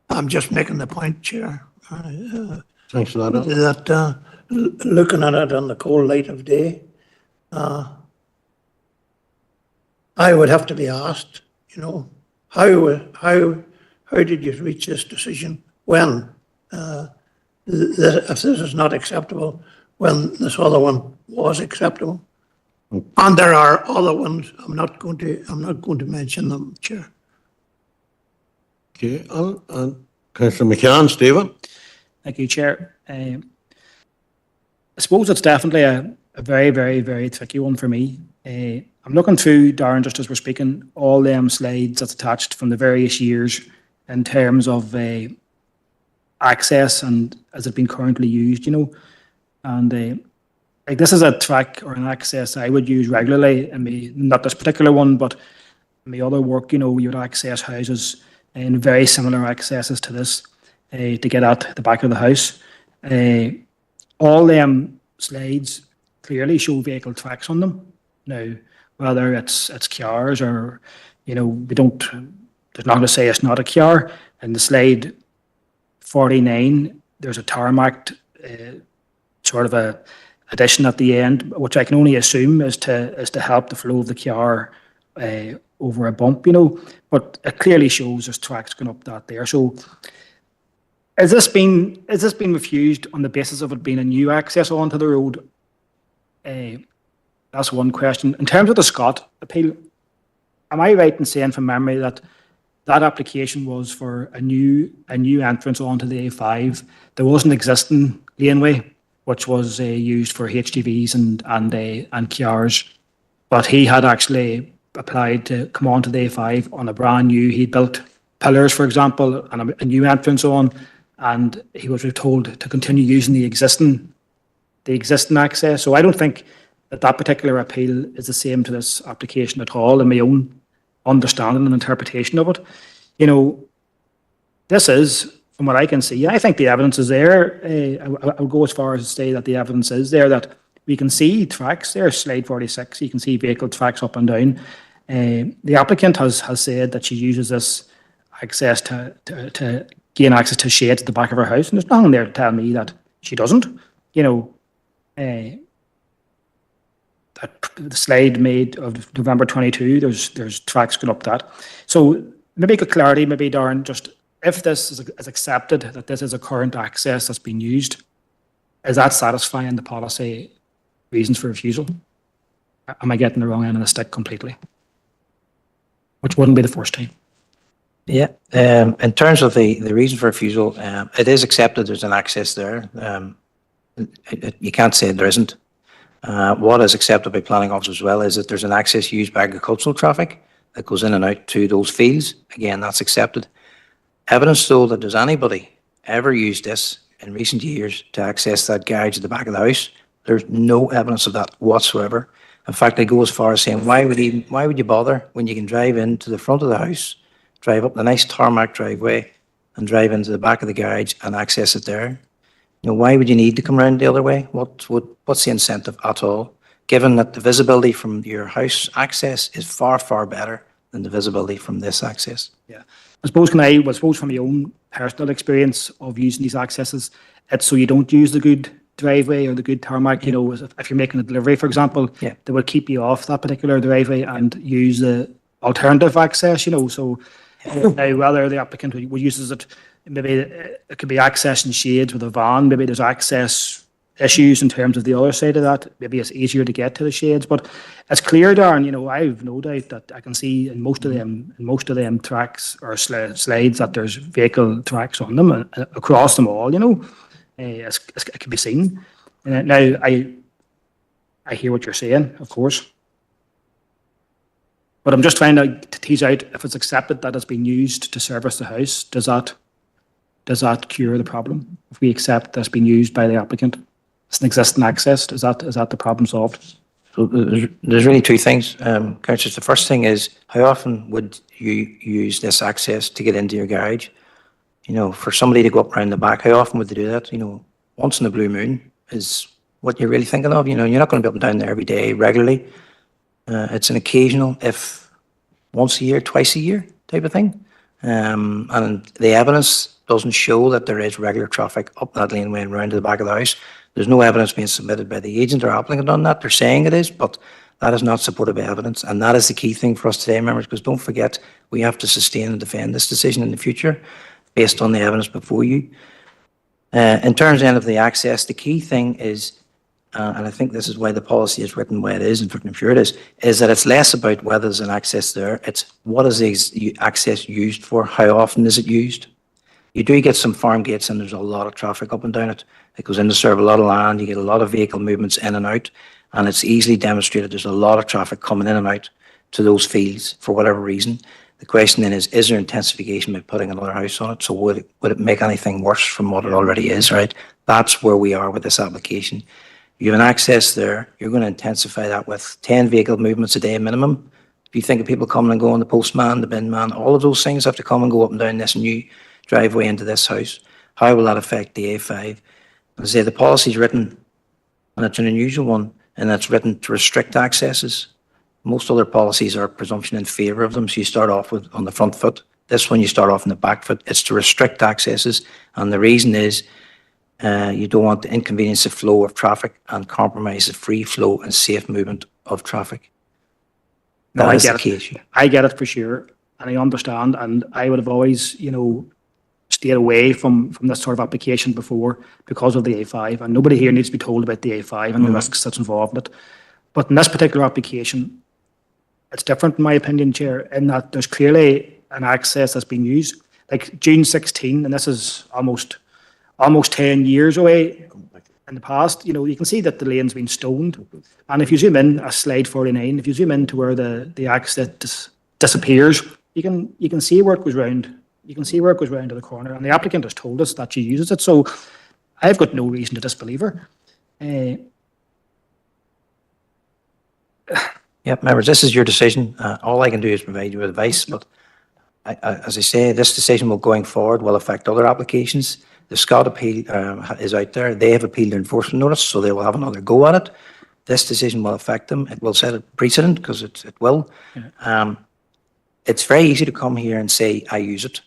Speaker 7: I'm just making the point, Chair.
Speaker 1: Thanks for that, Alan.
Speaker 7: That looking at it in the cold light of day, I would have to be asked, how did you reach this decision when, if this is not acceptable, when this other one was acceptable? And there are other ones. I'm not going to mention them, Chair.
Speaker 1: Okay, Alan, and Councillor McCann, Stephen.
Speaker 6: Thank you, Chair. I suppose it's definitely a very, very, very tricky one for me. I'm looking through, Darren, just as we're speaking, all them slides that's attached from the various years in terms of access and as it's been currently used, and like this is a track or an access I would use regularly in not this particular one, but in my other work, you would access houses and very similar accesses to this to get at the back of the house. All them slides clearly show vehicle tracks on them. Now, whether it's cars or, we don't, there's not going to say it's not a car. In the slide 49, there's a tarmac sort of a addition at the end, which I can only assume is to help the flow of the car over a bump, but it clearly shows there's tracks going up that there. So has this been refused on the basis of it being a new access onto the road? That's one question. In terms of the Scott appeal, am I right in saying from memory that application was for a new entrance onto the A5? There was an existing laneway which was used for HGVs and cars, but he had actually applied to come onto the A5 on a brand new, he'd built pillars, for example, and a new entrance on, and he was told to continue using the existing access. So I don't think that particular appeal is the same to this application at all, in my own understanding and interpretation of it. You know, this is, from what I can see, I think the evidence is there. I would go as far as to say that the evidence is there, that we can see tracks there, slide 46, you can see vehicle tracks up and down. The applicant has said that she uses this access to gain access to shades at the back of her house, and there's nothing there to tell me that she doesn't. You know, that the slide made of November 22, there's tracks going up that. So maybe get clarity, maybe Darren, just if this is accepted, that this is a current access that's being used, is that satisfying the policy reasons for refusal? Am I getting the wrong end of the stick completely? Which wouldn't be the first time.
Speaker 4: Yeah, in terms of the reason for refusal, it is accepted there's an access there. You can't say there isn't. What is accepted by planning officers as well is that there's an access used by agricultural traffic that goes in and out to those fields. Again, that's accepted. Evidence though that there's anybody ever used this in recent years to access that garage at the back of the house, there's no evidence of that whatsoever. In fact, they go as far as saying, why would you bother when you can drive into the front of the house, drive up the nice tarmac driveway and drive into the back of the garage and access it there? You know, why would you need to come around the other way? What's the incentive at all? Given that the visibility from your house access is far, far better than the visibility from this access.
Speaker 6: Yeah. I suppose from your own personal experience of using these accesses, it's so you don't use the good driveway or the good tarmac. You know, if you're making a delivery, for example, they will keep you off that particular driveway and use the alternative access, you know. So now whether the applicant who uses it, maybe it could be accessing shades with a van, maybe there's access issues in terms of the other side of that. Maybe it's easier to get to the shades, but it's clear, Darren, you know, I've no doubt that I can see in most of them tracks or slides that there's vehicle tracks on them across them all, you know. It can be seen. Now, I hear what you're saying, of course, but I'm just trying to tease out if it's accepted that it's been used to service the house, does that cure the problem? If we accept that's been used by the applicant, it's an existing access, is that the problem solved?
Speaker 4: So there's really two things, Councillors. The first thing is, how often would you use this access to get into your garage? You know, for somebody to go up around the back, how often would they do that? You know, once in a blue moon is what you're really thinking of. You know, you're not going to be up and down there every day regularly. It's an occasional, if once a year, twice a year type of thing. And the evidence doesn't show that there is regular traffic up that laneway and round to the back of the house. There's no evidence being submitted by the agent or applicant on that. They're saying it is, but that is not supported by evidence. And that is the key thing for us today, members, because don't forget, we have to sustain and defend this decision in the future based on the evidence before you. In terms then of the access, the key thing is, and I think this is why the policy is written why it is, and I'm sure it is that it's less about whether there's an access there, it's what is the access used for, how often is it used? You do get some farm gates and there's a lot of traffic up and down it. It goes in to serve a lot of land, you get a lot of vehicle movements in and out, and it's easily demonstrated there's a lot of traffic coming in and out to those fields for whatever reason. The question then is there intensification by putting another house on it? So would it make anything worse from what it already is, right? That's where we are with this application. You have an access there, you're going to intensify that with 10 vehicle movements a day minimum. If you think of people coming and going, the postman, the bin man, all of those things have to come and go up and down this new driveway into this house. How will that affect the A5? As I say, the policy is written, and it's an unusual one, and it's written to restrict accesses. Most other policies are presumption in favour of them, so you start off with on the front foot. This one you start off on the back foot. It's to restrict accesses, and the reason is you don't want to inconvenience the flow of traffic and compromise the free flow and safe movement of traffic. That is the key issue.
Speaker 6: I get it for sure, and I understand, and I would have always, you know, stayed away from this sort of application before because of the A5, and nobody here needs to be told about the A5 and the risks that's involved in it. But in this particular application, it's different in my opinion, Chair, in that there's clearly an access that's been used. Like June 16, and this is almost 10 years away in the past, you know, you can see that the lane's been stoned. And if you zoom in, a slide 49, if you zoom in to where the access disappears, you can see where it goes round You can see where it goes round to the corner, and the applicant has told us that she uses it, so I've got no reason to disbelieve her.
Speaker 4: Yep, members, this is your decision. All I can do is provide you with advice, but as I say, this decision will going forward will affect other applications. The Scott appeal is out there. They have appealed their enforcement notice, so they will have another go at it. This decision will affect them. It will set a precedent because it will. It's very easy to come here and say, I use it.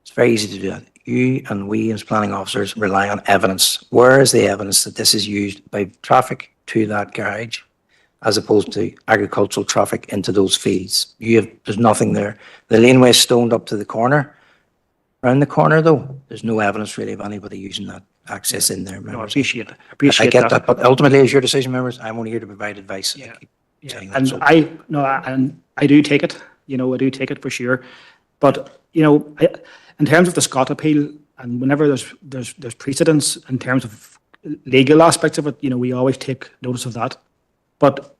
Speaker 4: It's very easy to do that. You and we as planning officers rely on evidence. Where is the evidence that this is used by traffic to that garage as opposed to agricultural traffic into those fields? There's nothing there. The laneway is stoned up to the corner. Around the corner, though, there's no evidence really of anybody using that access in there.
Speaker 6: No, I
Speaker 4: Members.
Speaker 6: appreciate it.
Speaker 4: I get that, but ultimately, it's your decision, members. I'm only here to provide advice.
Speaker 6: Yeah.
Speaker 4: Saying that,
Speaker 6: And
Speaker 4: so-
Speaker 6: I do take it, I do take it for sure. But, in terms of the Scott appeal, and whenever there's precedence in terms of legal aspects of it, we always take notice of that. But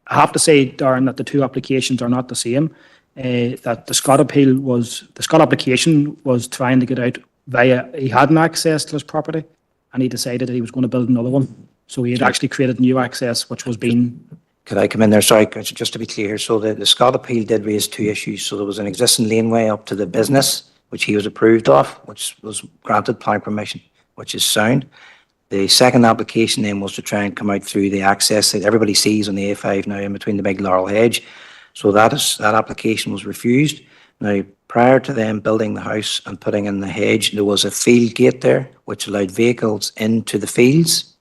Speaker 6: I have to say, Darren, that the two applications are not the same. That the Scott application was trying to get out via, he had an access to his property, and he decided that he was going to build another one. So he had actually created new access, which was being.
Speaker 4: Could I come in there? Sorry, just to be clear. So the Scott appeal did raise two issues. So there was an existing laneway up to the business, which he was approved of, which was granted planning permission, which is sound. The second application then was to try and come out through the access that everybody sees on the A5 now in between the big laurel hedge. So that application was refused. Now, prior to them building the house and putting in the hedge, there was a field gate there, which allowed vehicles into the fields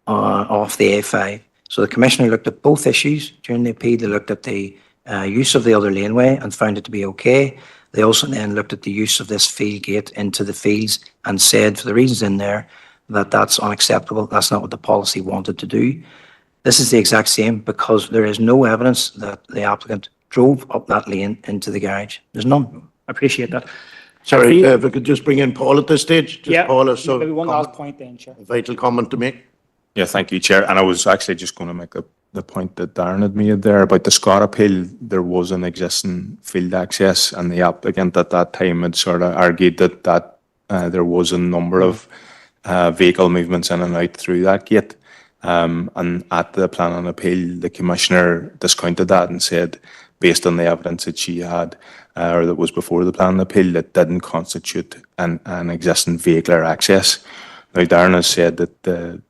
Speaker 4: off the A5. So the commissioner looked at both issues during the appeal. They looked at the use of the other laneway and found it to be okay. They also then looked at the use of this field gate into the fields and said, for the reasons in there, that that's unacceptable. That's not what the policy wanted to do. This is the exact same because there is no evidence that the applicant drove up that lane into the garage. There's none.
Speaker 6: I appreciate that.
Speaker 1: Sorry, if I could just bring in Paul at this stage. Just Paul has
Speaker 6: maybe one last point then, Chair.
Speaker 1: a vital comment to make.
Speaker 10: Yeah, thank you, Chair. And I was actually just going to make the point that Darren had made there about the Scott appeal. There was an existing field access, and the applicant at that time had sort of argued that there was a number of vehicle movements in and out through that gate. And at the planning appeal, the commissioner discounted that and said, based on the evidence that she had, or that was before the planning appeal, it didn't constitute an existing vehicular access. Now, Darren has said that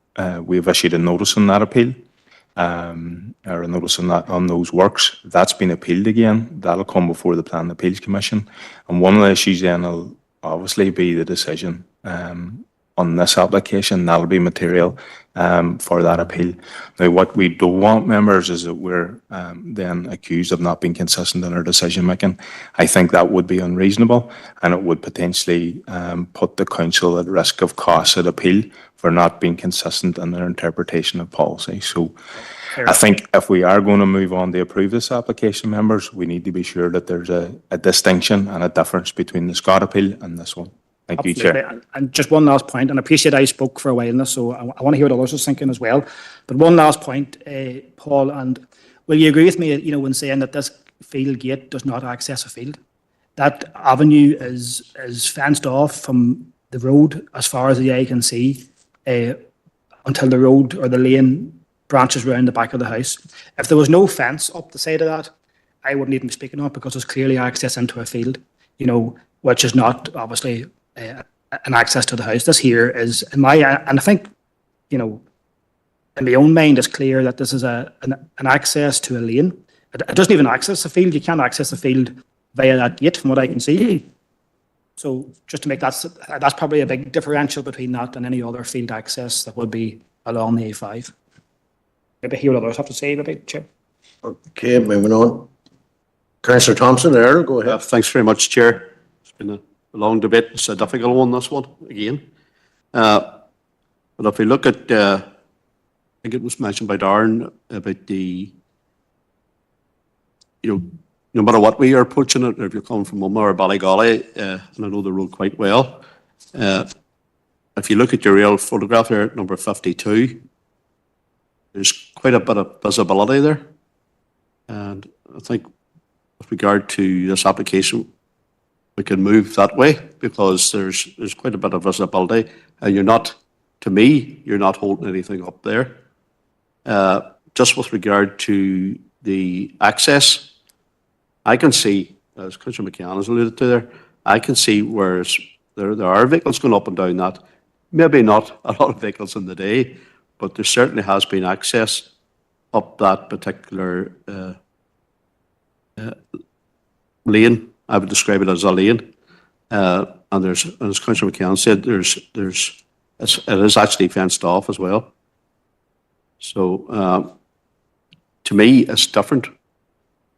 Speaker 10: we've issued a notice on that appeal, or a notice on those works. That's been appealed again. That'll come before the Planning Appeals Commission. And one of the issues then will obviously be the decision on this application. That'll be material for that appeal. Now, what we don't want, members, is that we're then accused of not being consistent in our decision making. I think that would be unreasonable, and it would potentially put the council at risk of costs at appeal for not being consistent in their interpretation of policy. So I think if we are going to move on to approve this application, members, we need to be sure that there's a distinction and a difference between the Scott appeal and this one. Thank you, Chair.
Speaker 6: And just one last point, and I appreciate I spoke for a while in this, so I want to hear what others are thinking as well. But one last point, Paul, and will you agree with me, when saying that this field gate does not access a field? That avenue is fenced off from the road as far as the eye can see until the road or the lane branches round the back of the house. If there was no fence up the side of that, I wouldn't even be speaking on it because there's clearly access into a field, which is not obviously an access to the house. This here is, and I think, in my own mind, it's clear that this is an access to a lane. It doesn't even access the field. You can't access the field via that gate, from what I can see. So just to make that's probably a big differential between that and any other field access that would be along the A5. Maybe hear what others have to say, maybe, Chair.
Speaker 1: Okay, moving on. Councillor Thompson, there, go ahead.
Speaker 9: Thanks very much, Chair. It's been a long debate. It's a difficult one, this one, again. But if we look at, I think it was mentioned by Darren about the, no matter what way you're approaching it, or if you're coming from Mumma or Ballygolly, and I know the road quite well, if you look at your real photograph here at number 52, there's quite a bit of visibility there. And I think with regard to this application, we can move that way, because there's quite a bit of visibility, and you're not, to me, you're not holding anything up there. Just with regard to the access, I can see, as Councillor McCann has alluded to there, I can see where there are vehicles going up and down that. Maybe not a lot of vehicles in the day, but there certainly has been access up that particular lane. I would describe it as a lane. And there's, as Councillor McCann said, it is actually fenced off as well. So to me, it's different.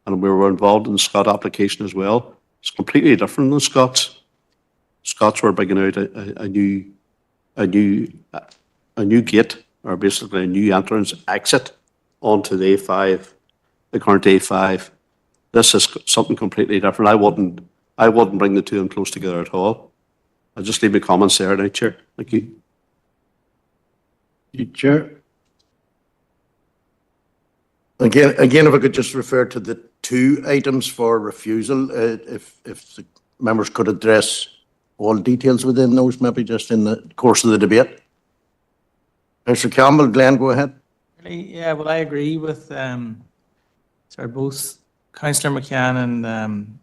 Speaker 9: And we were involved in the Scott application as well. It's completely different than Scott's. Scott's were bringing out a new gate, or basically a new entrance exit onto the A5, the current A5. This is something completely different. I wouldn't bring the two in close together at all. I'll just leave my comments there now, Chair. Thank you.
Speaker 1: Chair. Again, if I could just refer to the two items for refusal, if the members could address all details within those, maybe just in the course of the debate. Mr. Campbell, Glenn, go ahead.
Speaker 4: Yeah, well, I agree with both Councillor McCann and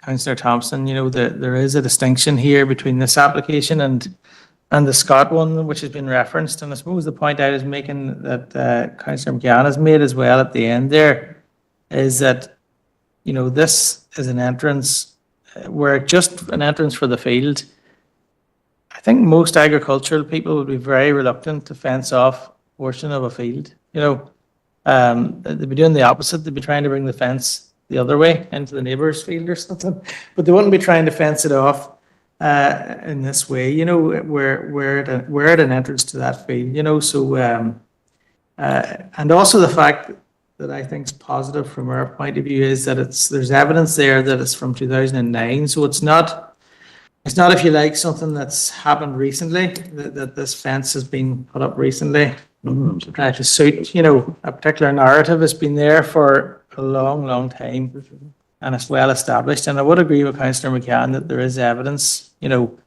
Speaker 4: Councillor Thompson. You know, there is a distinction here between this application and the Scott one, which has been referenced. And I suppose the point I was making that Councillor McCann has made as well at the end there is that, you know, this is an entrance where just an entrance for the field. I think most agricultural people would be very reluctant to fence off a portion of a field. You know, they'd be doing the opposite. They'd be trying to bring the fence the other way into the neighbour's field or something, but they wouldn't be trying to fence it off in this way, you know, where at an entrance to that field, you know. So and also the fact that I think is positive from our point of view is that there's evidence there that it's from 2009, so it's not, if you like, something that's happened recently, that this fence has been put up recently to suit, you know, a particular narrative. Has been there for a long time, and it's well established. And I would agree with Councillor McCann that there is evidence, you know,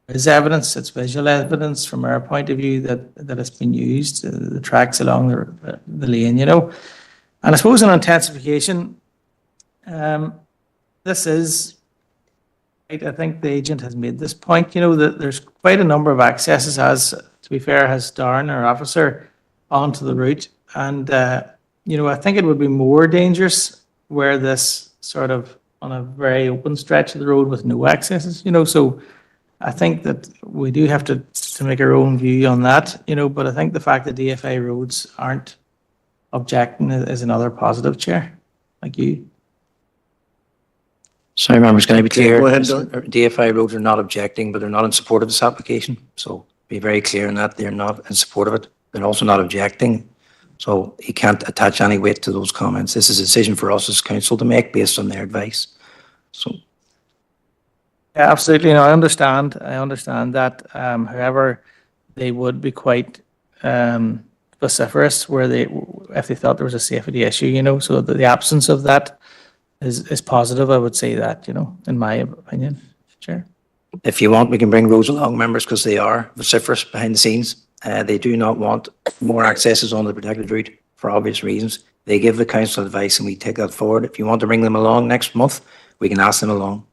Speaker 4: it's visual evidence from our point of view that it's been used, the tracks along the lane, you know. And I suppose in intensification, this is, I think the agent has made this point, you know, that there's quite a number of accesses, as, to be fair, has Darren, our officer, onto the route. And, you know, I think it would be more dangerous where this sort of on a very open stretch of the road with no accesses, you know. So I think that we do have to make our own view on that, you know, but I think the fact that DFA roads aren't objecting is another positive, Chair. Thank you. Sorry, members, can I be clear?
Speaker 1: Go ahead, Don.
Speaker 4: DFI roads are not objecting, but they're not in support of this application. So be very clear on that. They're not in support of it. They're also not objecting. So he can't attach any weight to those comments. This is a decision for us as council to make based on their advice. So. Yeah, absolutely. No, I understand that. However, they would be quite vociferous if they thought there was a safety issue, you know. So the absence of that is positive, I would say that, you know, in my opinion. Chair. If you want, we can bring roads along, members, because they are vociferous behind the scenes. They do not want more accesses on the protected route for obvious reasons. They give the council advice and we take that forward. If you want to bring them along next month, we can ask them along.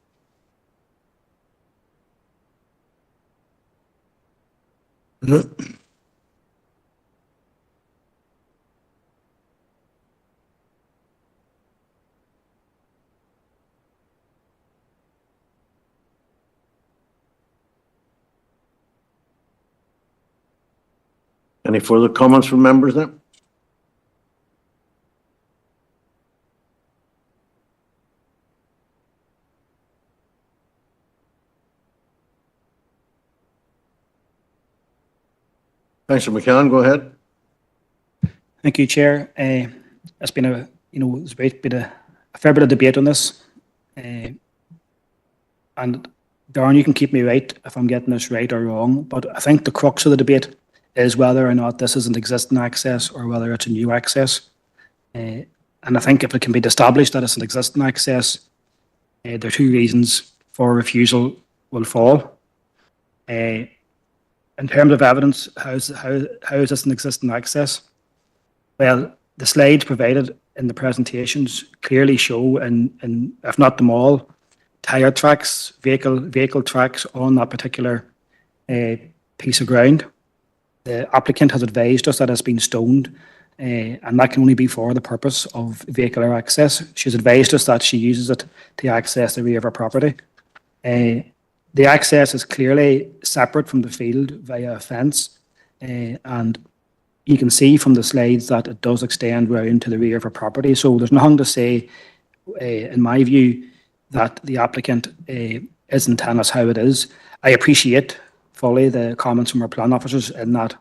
Speaker 1: Any further comments from members then? Councillor McCann, go ahead.
Speaker 6: Thank you, Chair. It's been there's been a fair bit of debate on this. And Darren, you can keep me right if I'm getting this right or wrong, but I think the crux of the debate is whether or not this is an existing access or whether it's a new access. And I think if it can be established that it's an existing access, there are two reasons for refusal will fall. In terms of evidence, how is this an existing access? Well, the slides provided in the presentations clearly show, in if not them all, tyre tracks, vehicle tracks on that particular piece of ground. The applicant has advised us that it's been stoned, and that can only be for the purpose of vehicular access. She's advised us that she uses it to access the rear of her property. The access is clearly separate from the field via a fence, and you can see from the slides that it does extend round to the rear of her property. So there's nothing to say, in my view, that the applicant isn't telling us how it is. I appreciate fully the comments from our plan officers in that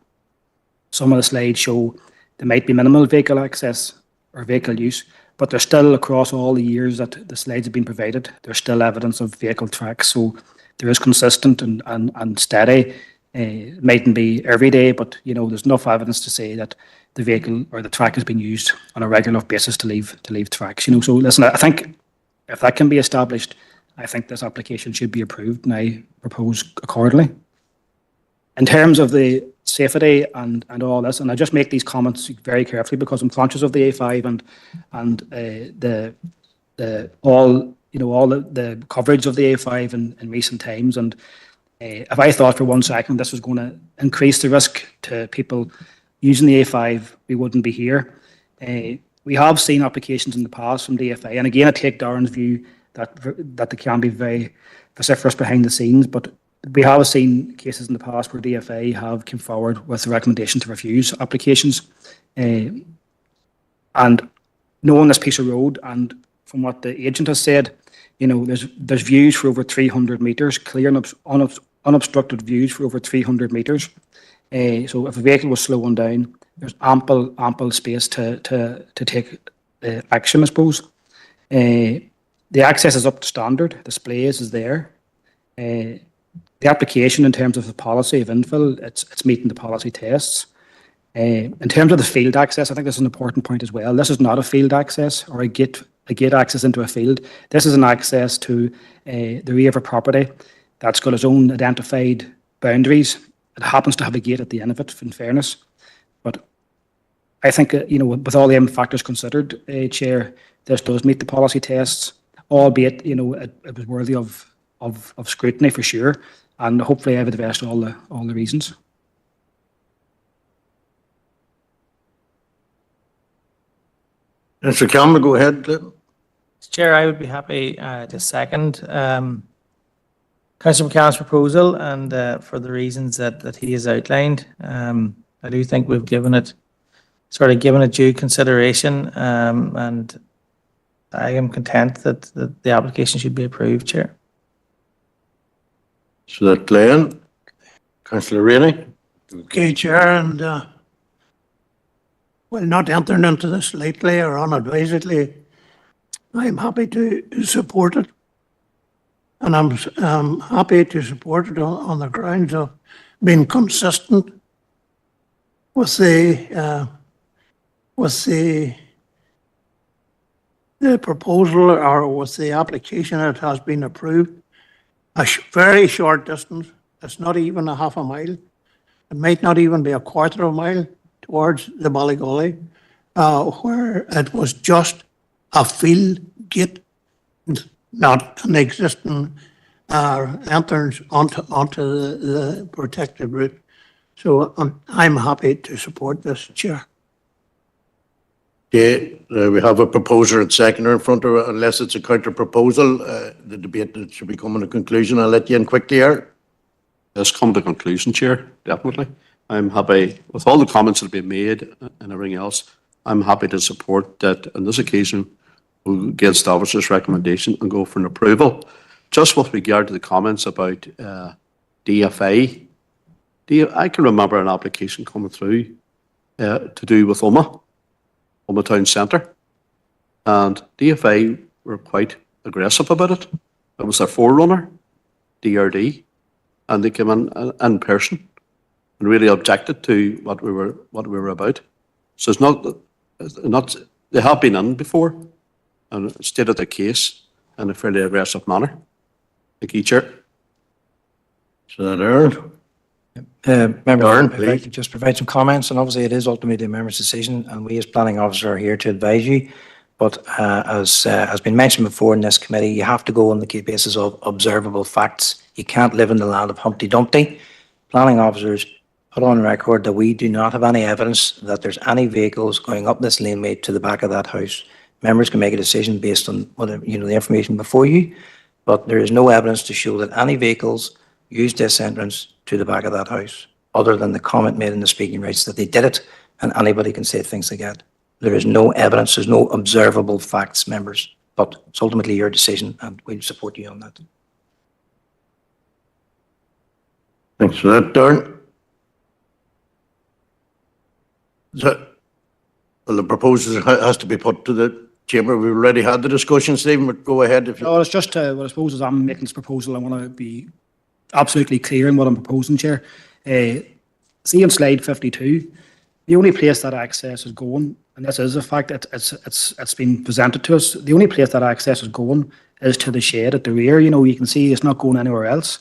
Speaker 6: some of the slides show there might be minimal vehicle access or vehicle use, but there's still, across all the years that the slides have been provided, there's still evidence of vehicle tracks. So there is consistent and steady. It mightn't be every day, but there's enough evidence to say that the vehicle or the track has been used on a regular basis to leave tracks. So listen, I think if that can be established, I think this application should be approved, and I propose accordingly. In terms of the safety and all this, and I just make these comments very carefully because I'm conscious of the A5 and all the coverage of the A5 in recent times. And if I thought for 1 second this was going to increase the risk to people using the A5, we wouldn't be here. We have seen applications in the past from DFA, and again, I take Darren's view that they can be very vociferous behind the scenes, but we have seen cases in the past where DFA have come forward with a recommendation to refuse applications. And knowing this piece of road, and from what the agent has said, there's views for over 300 metres, clear and unobstructed views for over 300 metres. So if a vehicle was slowing down, there's ample space to take action, I suppose. The access is up to standard. The displays is there. The application in terms of the policy of infill, it's meeting the policy tests. In terms of the field access, I think this is an important point as well. This is not a field access or a gate access into a field. This is an access to the rear of a property that's got its own identified boundaries. It happens to have a gate at the end of it, in fairness. But I think, with all the factors considered, Chair, this does meet the policy tests, albeit, it was worthy of scrutiny for sure. And hopefully I've addressed all the reasons.
Speaker 1: Mr. Campbell, go ahead.
Speaker 4: Chair, I would be happy to second Councillor McCann's proposal, and for the reasons that he has outlined. I do think we've given it due consideration, and I am content that the application should be approved, Chair.
Speaker 1: So that Glenn, Councillor Rainey.
Speaker 7: Okay, Chair, and not entering into this lightly or unadvisedly, I'm happy to support it. And I'm happy to support it on the grounds of being consistent with the proposal or with the application that has been approved. A very short distance. It's not even a half a mile. It might not even be a quarter of a mile towards the Ballygolly, where it was just a field gate, not an existing entrance onto the protected route. So I'm happy to support this, Chair.
Speaker 1: Okay, we have a proposer and seconder in front of it. Unless it's a counter proposal, the debate should be coming to a conclusion. I'll let you in quickly here.
Speaker 9: Let's come to conclusion, Chair, definitely. I'm happy with all the comments that have been made and everything else. I'm happy to support that on this occasion we'll get the officer's recommendation and go for an approval. Just with regard to the comments about DFA, I can remember an application coming through to do with Omagh Town Centre, and DFA were quite aggressive about it. It was their forerunner, DRD, and they came in person and really objected to what we were about. So it's not they have been in before and stated their case in a fairly aggressive manner. Thank you, Chair.
Speaker 1: So that Aaron?
Speaker 4: Members,
Speaker 1: Darren,
Speaker 4: I'd like
Speaker 1: please.
Speaker 4: to just provide some comments, and obviously it is ultimately the member's decision, and we as planning officer are here to advise you. But as has been mentioned before in this committee, you have to go on the key basis of observable facts. You can't live in the land of Humpty Dumpty. Planning officers put on record that we do not have any evidence that there's any vehicles going up this laneway to the back of that house. Members can make a decision based on whatever, the information before you, but there is no evidence to show that any vehicles used this entrance to the back of that house, other than the comment made in the speaking rights that they did it, and anybody can say things like that. There is no evidence, there's no observable facts, members, but it's ultimately your decision, and we'll support you on that.
Speaker 1: Thanks for that, Darren. So, well, the proposal has to be put to the chamber. We've already had the discussion, Stephen, but go ahead if you...
Speaker 6: No, it's just, well, I suppose as I'm making this proposal, I want to be absolutely clear in what I'm proposing, Chair. See on slide 52, the only place that access is going, and this is a fact, it's been presented to us, the only place that access is going is to the shed at the rear. You can see it's not going anywhere else.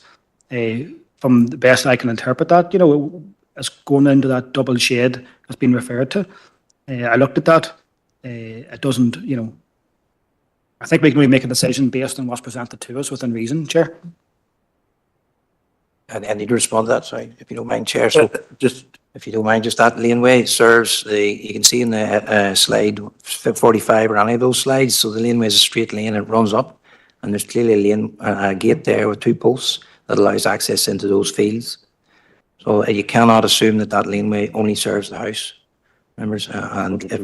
Speaker 6: From the best I can interpret that, it's going into that double shed that's been referred to. I looked at that. It doesn't, I think we can make a decision based on what's presented to us within reason, Chair.
Speaker 4: And I need to respond to that, sorry, if you don't mind, Chair. So
Speaker 1: Just,
Speaker 4: if you don't mind, just that laneway serves you can see in the slide 45 or any of those slides, so the laneway is a straight lane, it runs up, and there's clearly a gate there with 2 posts that allows access into those fields. So you cannot assume that that laneway only serves the house, members. And if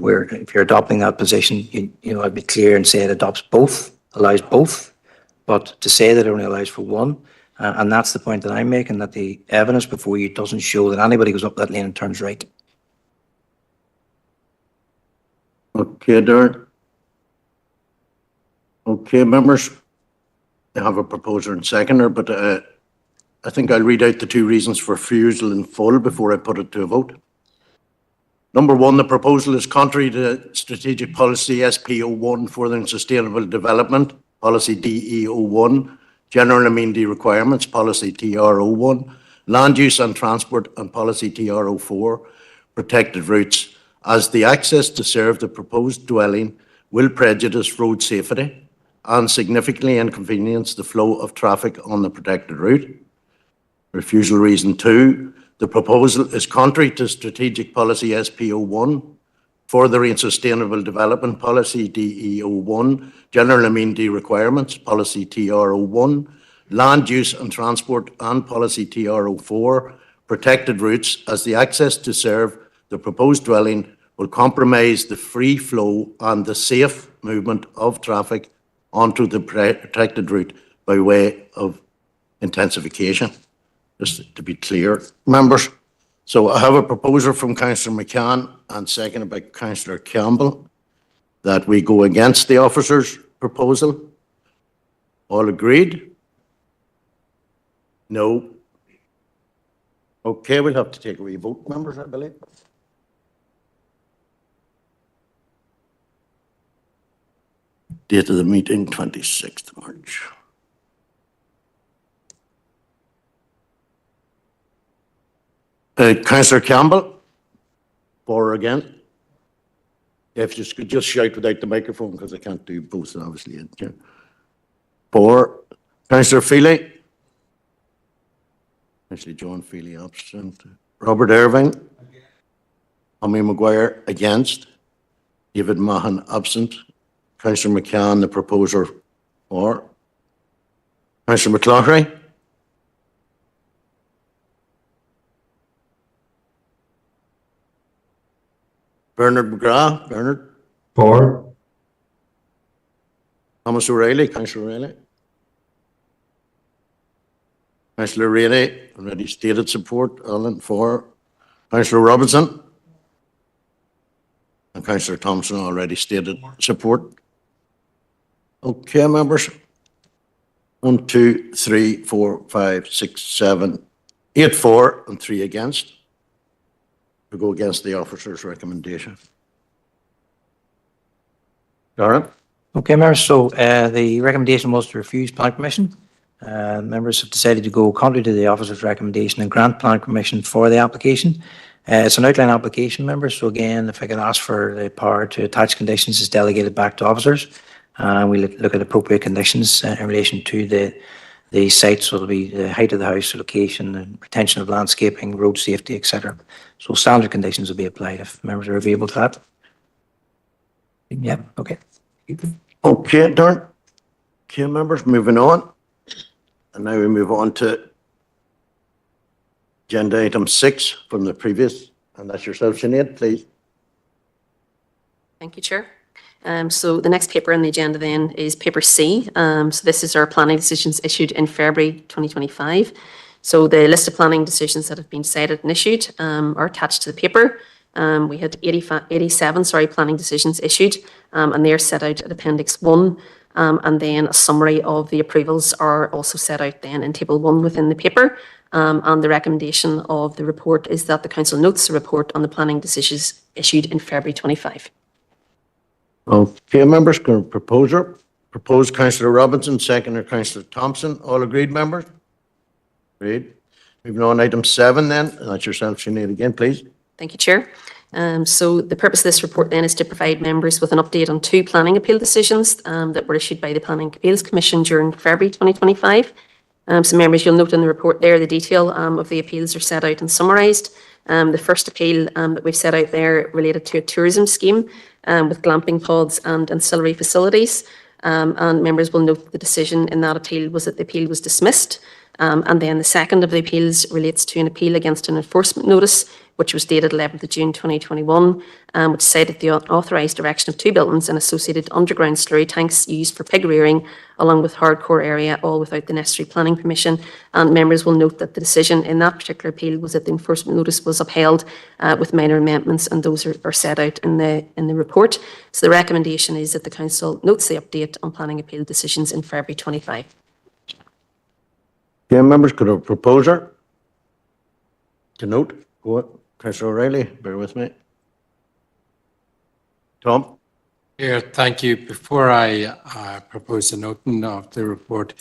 Speaker 4: you're adopting that position, I'd be clear and say it adopts both, allows both. But to say that it only allows for one, and that's the point that I'm making, that the evidence before you doesn't show that anybody goes up that lane and turns right.
Speaker 1: okay, Darren. Okay, members. I have a proposer and seconder, but I think I'll read out the 2 reasons for refusal in full before I put it to a vote. Number 1, the proposal is contrary to Strategic Policy SP01, Furthering Sustainable Development, Policy DE01, General Amenity Requirements, Policy TR01, Land Use and Transport, and Policy TR04, Protected Routes, as the access to serve the proposed dwelling will prejudice road safety and significantly inconvenience the flow of traffic on the protected route. Refusal reason 2, the proposal is contrary to Strategic Policy SP01, Furthering Sustainable Development, Policy DE01, General Amenity Requirements, Policy TR01, Land Use and Transport, and Policy TR04, Protected Routes, as the access to serve the proposed dwelling will compromise the free flow and the safe movement of traffic onto the protected route by way of intensification. Just to be clear, members. So I have a proposal from Councillor McCann and seconded by Councillor Campbell that we go against the officer's proposal. All agreed? No. Okay, we'll have to take a wee vote, members, I believe. Date of the meeting, 26th March. Councillor Campbell, for or against? If you could just shout without the microphone, because I can't do both, obviously. For. Councillor Feely? Councillor John Feely, absent. Robert Irving? Tommy Maguire, against. David Mahan, absent. Councillor McCann, the proposer, for. Councillor McCloughery? Bernard McGrath? Bernard?
Speaker 11: For.
Speaker 1: Thomas O'Reilly? Councillor O'Reilly? Councillor Rainey, already stated support. Alan, for. Councillor Robinson? And Councillor Thompson already stated support. Okay, members. 1, 2, 3, 4, 5, 6, 7, 8 for, and 3 against. To go against the officer's recommendation. Darren?
Speaker 4: Okay, members, so the recommendation was to refuse planning permission. Members have decided to go contrary to the officer's recommendation and grant planning permission for the application. It's an outline application, members, so again, if I could ask for the power to attach conditions is delegated back to officers. We look at appropriate conditions in relation to the site, so it'll be the height of the house, the location, and retention of landscaping, road safety, etc. So standard conditions will be applied if members are agreeable to that. Yeah, okay.
Speaker 1: Okay, Darren. Okay, members, moving on. And now we move on to agenda item 6 from the previous, and that's yourself, Sinead, please.
Speaker 11: Thank you, Chair. So the next paper on the agenda then is paper C. So this is our planning decisions issued in February 2025. So the list of planning decisions that have been decided and issued are attached to the paper. We had 87 planning decisions issued, and they are set out at Appendix 1. And then a summary of the approvals are also set out then in Table 1 within the paper. And the recommendation of the report is that the Council notes the report on the planning decisions issued in February 25.
Speaker 1: Okay, members, propose Councillor Robinson, seconder Councillor Thompson. All agreed, members? Agreed. Moving on, item 7 then, and that's yourself, Sinead, again, please.
Speaker 11: Thank you, Chair. So the purpose of this report then is to provide members with an update on 2 planning appeal decisions that were issued by the Planning Appeals Commission during February 2025. So members, you'll note in the report there the detail of the appeals are set out and summarised. The first appeal that we've set out there related to a tourism scheme with glamping pods and ancillary facilities. And members will note the decision in that appeal was that the appeal was dismissed. And then the second of the appeals relates to an appeal against an enforcement notice, which was dated 11th of June 2021, which cited the authorised erection of 2 buildings and associated underground slurry tanks used for pig rearing, along with hardcore area, all without the necessary planning permission. And members will note that the decision in that particular appeal was that the enforcement notice was upheld with minor amendments, and those are set out in the report. So the recommendation is that the Council notes the update on planning appeal decisions in February 25.
Speaker 1: Okay, members, could a proposer to note? Go on. Councillor O'Reilly, bear with me. Tom?
Speaker 5: Here, thank you. Before I propose the noting of the report,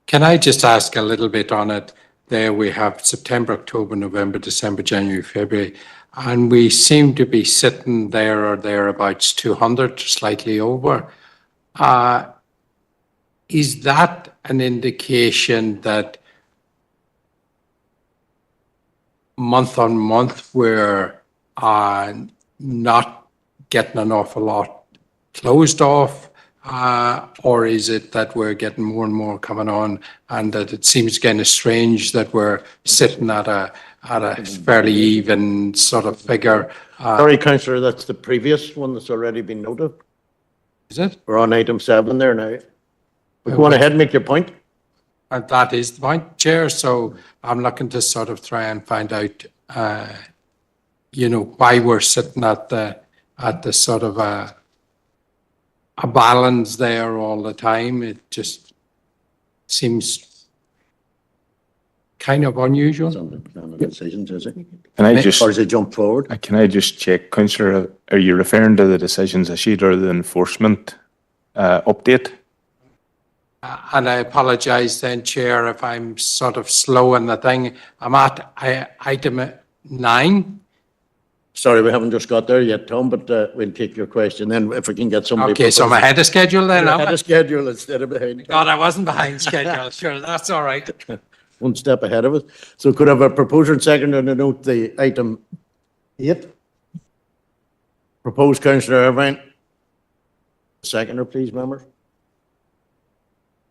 Speaker 5: can I just ask a little bit on it? There we have September, October, November, December, January, February, and we seem to be sitting there or thereabouts 200, slightly over. Is that an indication that month on month we're not getting an awful lot closed off, or is it that we're getting more and more coming on, and that it seems kind of strange that we're sitting at a fairly even sort of figure?
Speaker 1: Sorry, Councillor, that's the previous one that's already been noted.
Speaker 5: Is it?
Speaker 1: We're on item 7 there now. But go on ahead and make your point.
Speaker 5: And that is the point, Chair. So I'm looking to sort of try and find out, why we're sitting at the sort of a balance there all the time. It just seems kind of unusual.
Speaker 1: It's on the plan of decisions, is it?
Speaker 10: Can I just,
Speaker 1: Or does it jump forward?
Speaker 10: can I just check, Councillor, are you referring to the decisions issued or the enforcement update?
Speaker 5: And I apologise then, Chair, if I'm sort of slow in the thing. I'm at item 9.
Speaker 1: Sorry, we haven't just got there yet, Tom, but we'll take your question then if we can get somebody.
Speaker 5: Okay, so I'm ahead of schedule then,
Speaker 1: You're
Speaker 5: am
Speaker 1: ahead
Speaker 5: I?
Speaker 1: of schedule instead of behind.
Speaker 5: God, I wasn't behind schedule. Sure, that's all right.
Speaker 1: One step ahead of us. So could I have a proposer and seconder to note the item 8? Proposed Councillor Irvine. Seconder, please, members.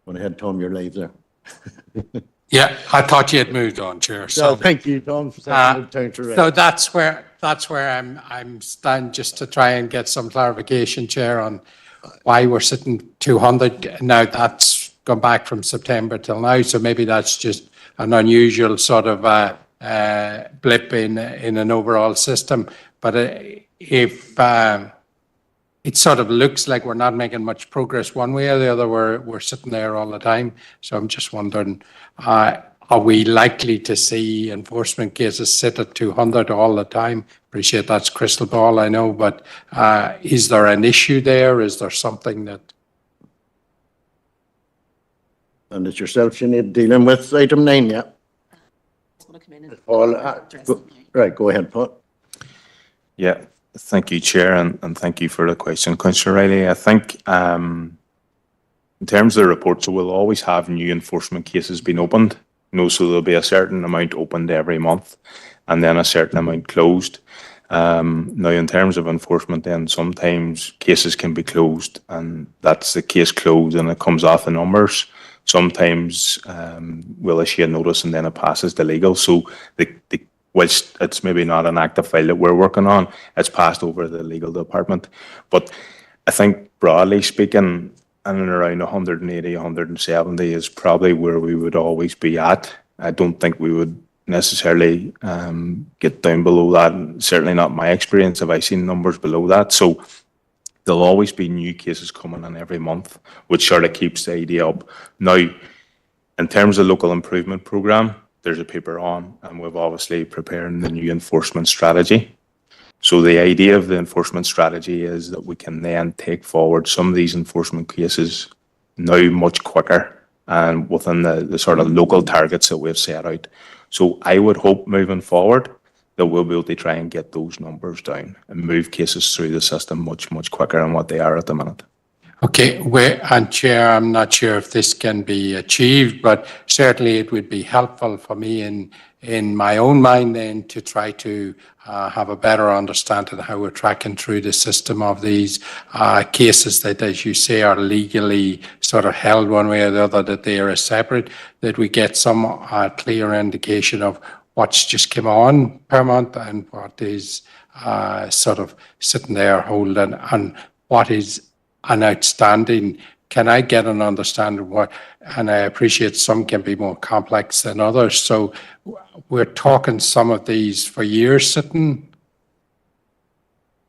Speaker 1: Go ahead, Tom, you're live there.
Speaker 5: Yeah, I thought you had moved on, Chair.
Speaker 1: So
Speaker 5: So,
Speaker 1: thank you, Tom.
Speaker 5: so that's where I'm standing, just to try and get some clarification, Chair, on why we're sitting 200. Now that's gone back from September till now, so maybe that's just an unusual sort of blip in an overall system. But if it sort of looks like we're not making much progress one way or the other, we're sitting there all the time. So I'm just wondering, are we likely to see enforcement cases sit at 200 all the time? Appreciate that's crystal ball, I know, but is there an issue there? Is there something that...
Speaker 1: And it's yourself you need dealing with item 9, yeah? Paul, right, go ahead, Paul.
Speaker 10: Yeah, thank you, Chair, and thank you for the question, Councillor Riley. I think in terms of the report, so we'll always have new enforcement cases being opened. So there'll be a certain amount opened every month and then a certain amount closed. Now, in terms of enforcement, then sometimes cases can be closed and that's the case closed and it comes off the numbers. Sometimes we'll issue a notice and then it passes to legal. So whilst it's maybe not an active file that we're working on, it's passed over to the legal department. But I think broadly speaking, in and around 180, 170 is probably where we would always be at. I don't think we would necessarily get down below that. Certainly not my experience have I seen numbers below that. So there'll always be new cases coming in every month, which sort of keeps the idea up. Now, in terms of local improvement programme, there's a paper on, and we've obviously preparing the new enforcement strategy. So the idea of the enforcement strategy is that we can then take forward some of these enforcement cases now much quicker and within the sort of local targets that we've set out. So I would hope moving forward that we'll be able to try and get those numbers down and move cases through the system much, much quicker than what they are at the minute.
Speaker 5: Okay, and Chair, I'm not sure if this can be achieved, but certainly it would be helpful for me in my own mind then to try to have a better understanding of how we're tracking through the system of these cases that, as you say, are legally sort of held one way or the other, that they are separate, that we get some clear indication of what's just come on per month and what is sort of sitting there holding and what is an outstanding. Can I get an understanding of what, and I appreciate some can be more complex than others. So we're talking some of these for years sitting.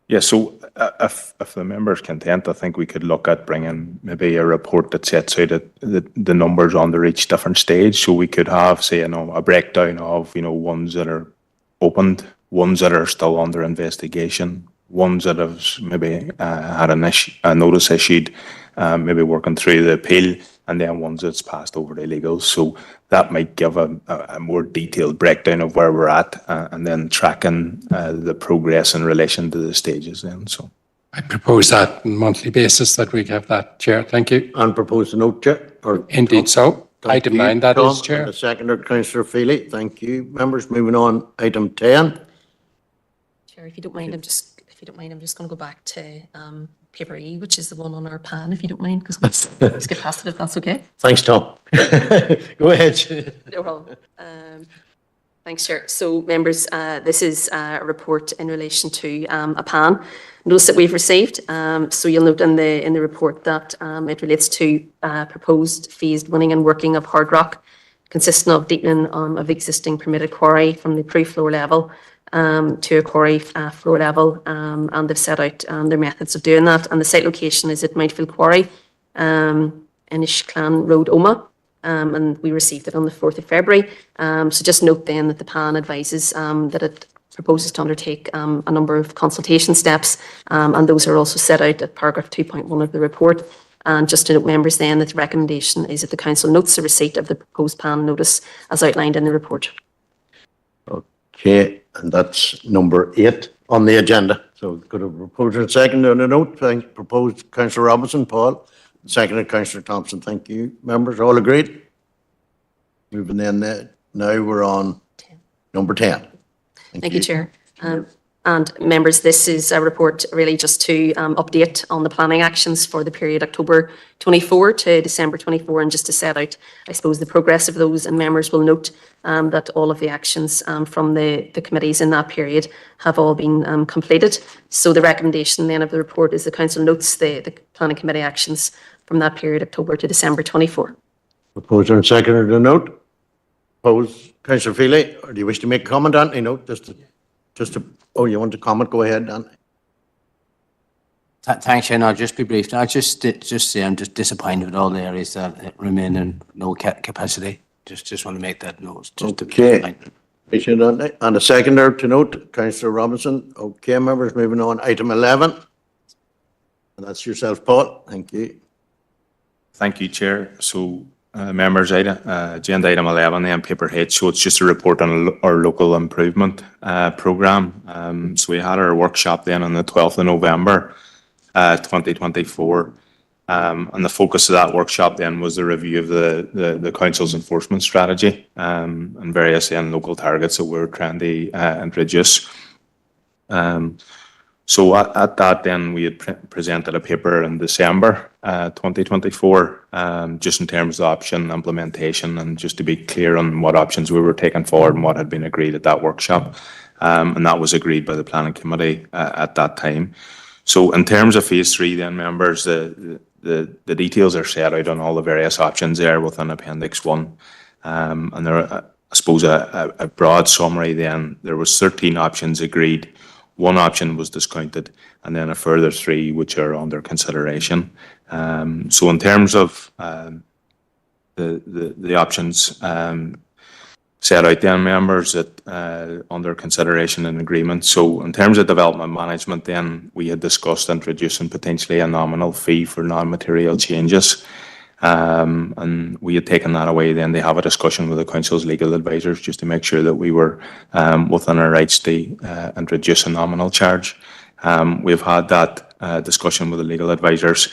Speaker 10: Yeah, so if the member's content, I think we could look at bringing maybe a report that sets out the numbers under each different stage. So we could have, say, a breakdown of, ones that are opened, ones that are still under investigation, ones that have maybe had a notice issued, maybe working through the appeal, and then ones that's passed over to legal. So that might give a more detailed breakdown of where we're at and then tracking the progress in relation to the stages then. So
Speaker 5: I propose that on a monthly basis that we have that, Chair. Thank you.
Speaker 1: And propose a note, Chair?
Speaker 5: Indeed so.
Speaker 1: Thank
Speaker 5: Item
Speaker 1: you,
Speaker 5: 9, that
Speaker 1: Tom,
Speaker 5: is, Chair.
Speaker 1: and the seconder, Councillor Feely. Thank you. Members, moving on. Item 10.
Speaker 11: Chair, if you don't mind, I'm just going to go back to paper E, which is the one on our pan, if you don't mind, because let's get past it if that's okay.
Speaker 1: Thanks, Tom. Go ahead.
Speaker 11: No problem. Thanks, Chair. So, members, this is a report in relation to a PAN notice that we've received. So you'll note in the report that it relates to proposed phased winning and working of hard rock, consisting of deepening of existing permitted quarry from the approved floor level to a quarry floor level, and they've set out their methods of doing that. And the site location is at Mountfield Quarry, in Ishclan Road, Omagh. And we received it on the 4th of February. So just note then that the PAN advises that it proposes to undertake a number of consultation steps, and those are also set out at paragraph 2.1 of the report. And just to note, members, then, that the recommendation is that the council notes the receipt of the proposed PAN notice as outlined in the report.
Speaker 1: Okay, and that's number 8 on the agenda. So got a proposer and second on a note. Proposed Councillor Robinson, Paul. Seconded Councillor Thompson. Thank you. Members, all agreed? Moving in now we're on
Speaker 11: 10.
Speaker 1: Number 10.
Speaker 11: Thank you, Chair. And members, this is a report really just to update on the planning actions for the period October 24 to December 24, and just to set out, I suppose, the progress of those. And members will note that all of the actions from the committees in that period have all been completed. So the recommendation then of the report is the council notes the planning committee actions from that period, October to December 24.
Speaker 1: Proposer and seconder to note. Propose Councillor Feely, or do you wish to make a comment, Anthony? No, oh, you want to comment? Go ahead, Anthony.
Speaker 12: Thanks, Shane. I'll just be brief. I'll just say I'm just disappointed with all the areas that remain in no capacity. Just want to make that note.
Speaker 1: Okay. Appreciate that. And a seconder to note, Councillor Robinson. Okay, members, moving on. Item 11. And that's yourself, Paul. Thank you.
Speaker 10: thank you, Chair. So members, agenda item 11, then paper H. So it's just a report on our local improvement programme. So we had our workshop then on the 12th of November, 2024. And the focus of that workshop then was the review of the council's enforcement strategy and various then local targets that we're trying to introduce. So at that then we had presented a paper in December 2024, just in terms of option implementation and just to be clear on what options we were taking forward and what had been agreed at that workshop. And that was agreed by the planning committee at that time. So in terms of phase 3 then, members, the details are set out on all the various options there within Appendix 1. And there, I suppose, a broad summary then, there was 13 options agreed. One option was discounted, and then a further 3 which are under consideration. So in terms of the options set out then, members, that under consideration and agreement. So in terms of development management then, we had discussed introducing potentially a nominal fee for non-material changes. And we had taken that away then to have a discussion with the council's legal advisors just to make sure that we were within our rights to introduce a nominal charge. We've had that discussion with the legal advisors,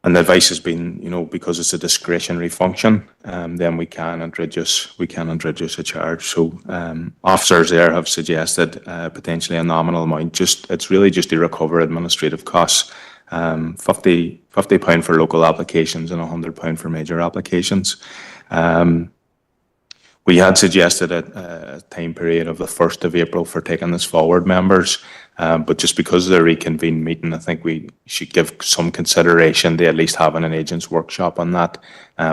Speaker 10: and the advice has been, you know, because it's a discretionary function, then we can introduce a charge. So officers there have suggested potentially a nominal amount. It's really just to recover administrative costs. £50 for local applications and £100 for major applications. We had suggested a time period of the 1st of April for taking this forward, members, but just because of the reconvened meeting, I think we should give some consideration to at least having an agents workshop on that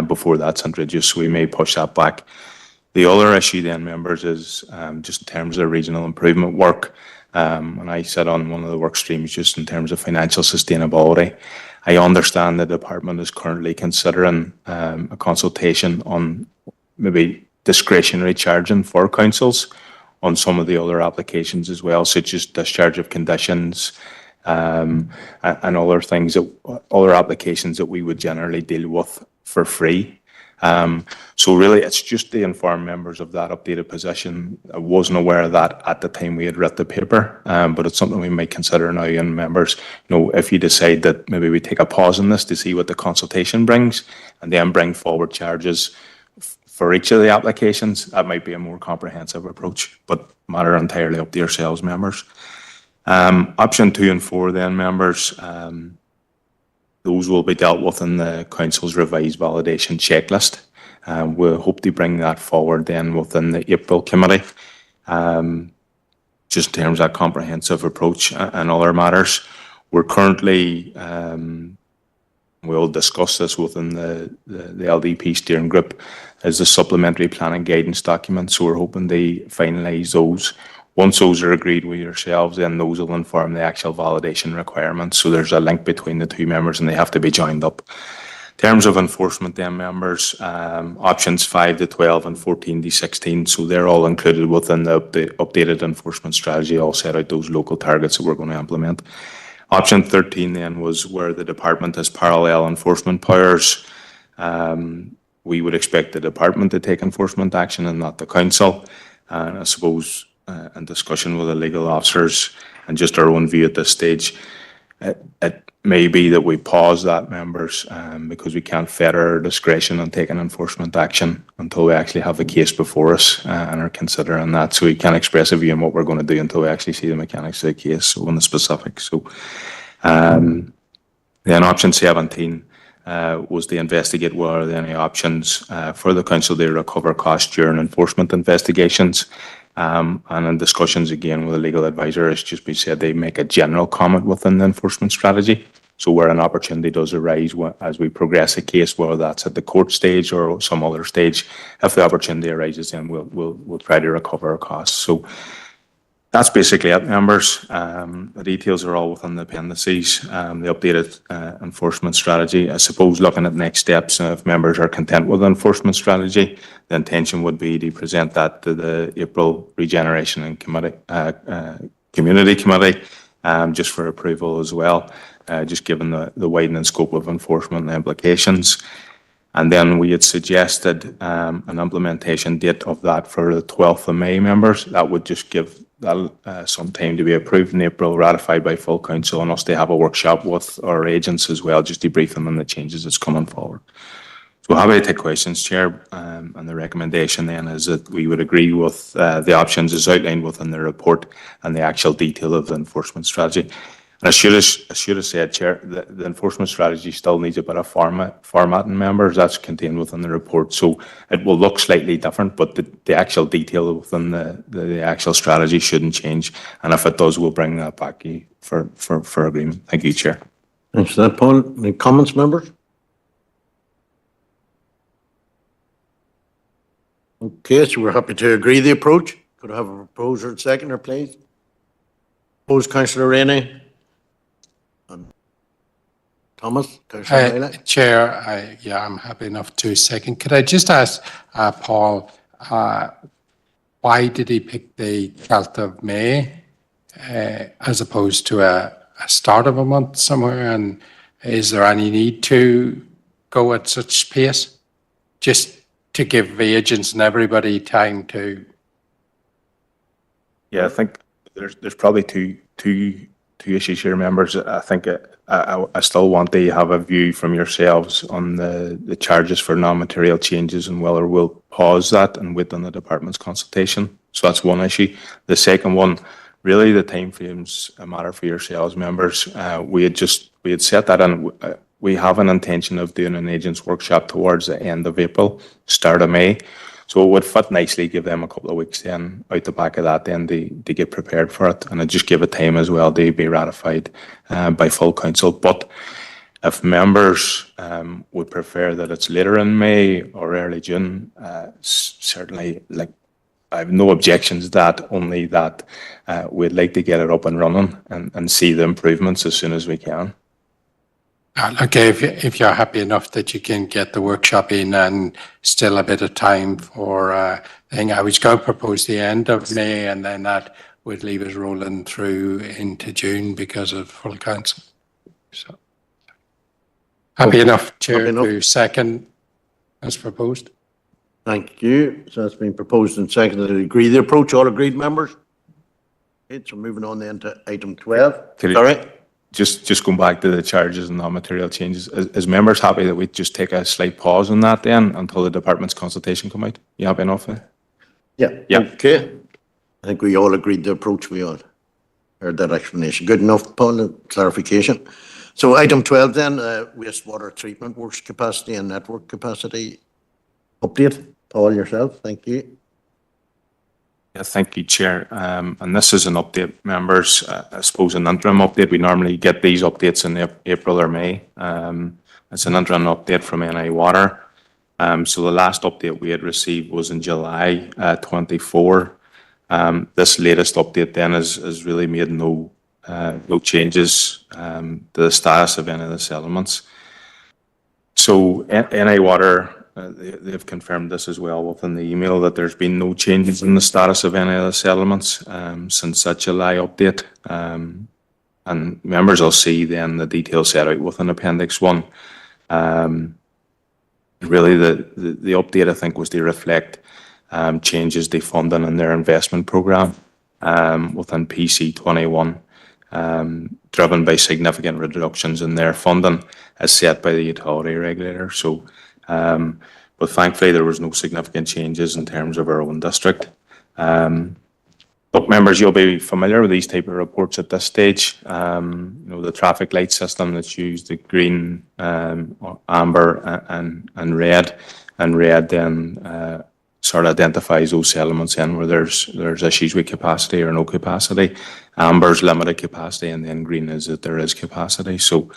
Speaker 10: before that's introduced. So we may push that back. The other issue then, members, is just in terms of regional improvement work. And I said on one of the work streams just in terms of financial sustainability. I understand the department is currently considering a consultation on maybe discretionary charging for councils on some of the other applications as well, such as discharge of conditions and other things, other applications that we would generally deal with for free. So really, it's just to inform members of that updated position. I wasn't aware of that at the time we had read the paper, but it's something we might consider now. And members, you know, if you decide that maybe we take a pause on this to see what the consultation brings, and then bring forward charges for each of the applications, that might be a more comprehensive approach. But matter entirely up to yourselves, members. Option 2 and 4, then, members. Those will be dealt with in the council's revised validation checklist. We'll hope to bring that forward then within the April committee, just in terms of that comprehensive approach and other matters. We're currently, we'll discuss this within the LDP steering group as the supplementary planning guidance document. So we're hoping to finalise those. Once those are agreed with yourselves, then those will inform the actual validation requirements. So there's a link between the two members and they have to be joined up. In terms of enforcement then, members, options 5 to 12 and 14 to 16. So they're all included within the updated enforcement strategy, all set out those local targets that we're going to implement. Option 13 then was where the department has parallel enforcement powers. We would expect the department to take enforcement action and not the council. And I suppose in discussion with the legal officers and just our own view at this stage, it may be that we pause that, members, because we can't fetter our discretion on taking enforcement action until we actually have the case before us and are considering that. So we can't express a view on what we're going to do until we actually see the mechanics of the case, so on the specifics. So then option 17 was to investigate what are any options for the council to recover costs during enforcement investigations. And in discussions again with the legal advisor, it's just been said they make a general comment within the enforcement strategy. So where an opportunity does arise as we progress a case, whether that's at the court stage or some other stage, if the opportunity arises, then we'll try to recover our costs. So that's basically it, members. The details are all within the appendices, the updated enforcement strategy. I suppose looking at next steps, if members are content with the enforcement strategy, the intention would be to present that to the April Regeneration and Community Committee, just for approval as well, just given the widening scope of enforcement and the implications. And then we had suggested an implementation date of that for the 12th of May, members. That would just give that some time to be approved in April, ratified by full council, and us to have a workshop with our agents as well, just debrief them on the changes that's coming forward. So happy to take questions, Chair, and the recommendation then is that we would agree with the options as outlined within the report and the actual detail of the enforcement strategy. And I should have said, Chair, the enforcement strategy still needs a bit of formatting, members. That's contained within the report. So it will look slightly different, but the actual detail within the actual strategy shouldn't change. And if it does, we'll bring that back for agreement. Thank you, Chair.
Speaker 1: Thanks for that, Paul. Any comments, members? Okay, so we're happy to agree the approach. Could I have a proposer and seconder, please? Opposed, Councillor Rainey. And Thomas, Councillor Riley.
Speaker 5: Chair, I'm happy enough to second. Could I just ask Paul, why did he pick the 12th of May as opposed to a start of a month somewhere? And is there any need to go at such pace? Just to give the agents and everybody time to...
Speaker 10: Yeah, I think there's probably two issues here, members. I think I still want to have a view from yourselves on the charges for non-material changes and whether we'll pause that and wait on the department's consultation. So that's one issue. The second one, really the timeframe's a matter for yourselves, members. We had set that and we have an intention of doing an agents workshop towards the end of April, start of May. So it would fit nicely, give them a couple of weeks then out the back of that then to get prepared for it. And it just give it time as well to be ratified by full council. But if members would prefer that it's later in May or early June, certainly I have no objections to that, only that we'd like to get it up and running and see the improvements as soon as we can.
Speaker 5: Okay, if you're happy enough that you can get the workshop in and still a bit of time for thing, I was going to propose the end of May and then that would leave us rolling through into June because of full council. So happy enough, Chair, to second as proposed.
Speaker 1: Thank you. So that's been proposed and seconded to agree the approach. All agreed, members? Okay, so moving on then to item 12. Sorry.
Speaker 10: Just going back to the charges and non-material changes, is members happy that we just take a slight pause on that then until the department's consultation come out? You happy enough?
Speaker 1: Yeah.
Speaker 10: Yeah.
Speaker 1: Okay. I think we all agreed the approach. We all heard that explanation. Good enough, Paul, clarification. So item 12 then, wastewater treatment works capacity and network capacity update. Paul, yourself, thank you.
Speaker 10: Yeah, thank you, Chair. And this is an update, members. I suppose an interim update. We normally get these updates in April or May. It's an interim update from NI Water. So the last update we had received was in July 24. This latest update then has really made no changes to the status of any of the settlements. So NI Water, they've confirmed this as well within the email that there's been no changes in the status of any of the settlements since that July update. And members will see then the details set out within Appendix 1. Really, the update, I think, was to reflect changes to funding in their investment programme within PC 21, driven by significant reductions in their funding as set by the utility regulator. So, but thankfully there was no significant changes in terms of our own district. But members, you'll be familiar with these type of reports at this stage. You know, the traffic light system that's used, the green, amber and red. And red then sort of identifies those elements in where there's issues with capacity or no capacity. Amber's limited capacity, and then green is that there is capacity. So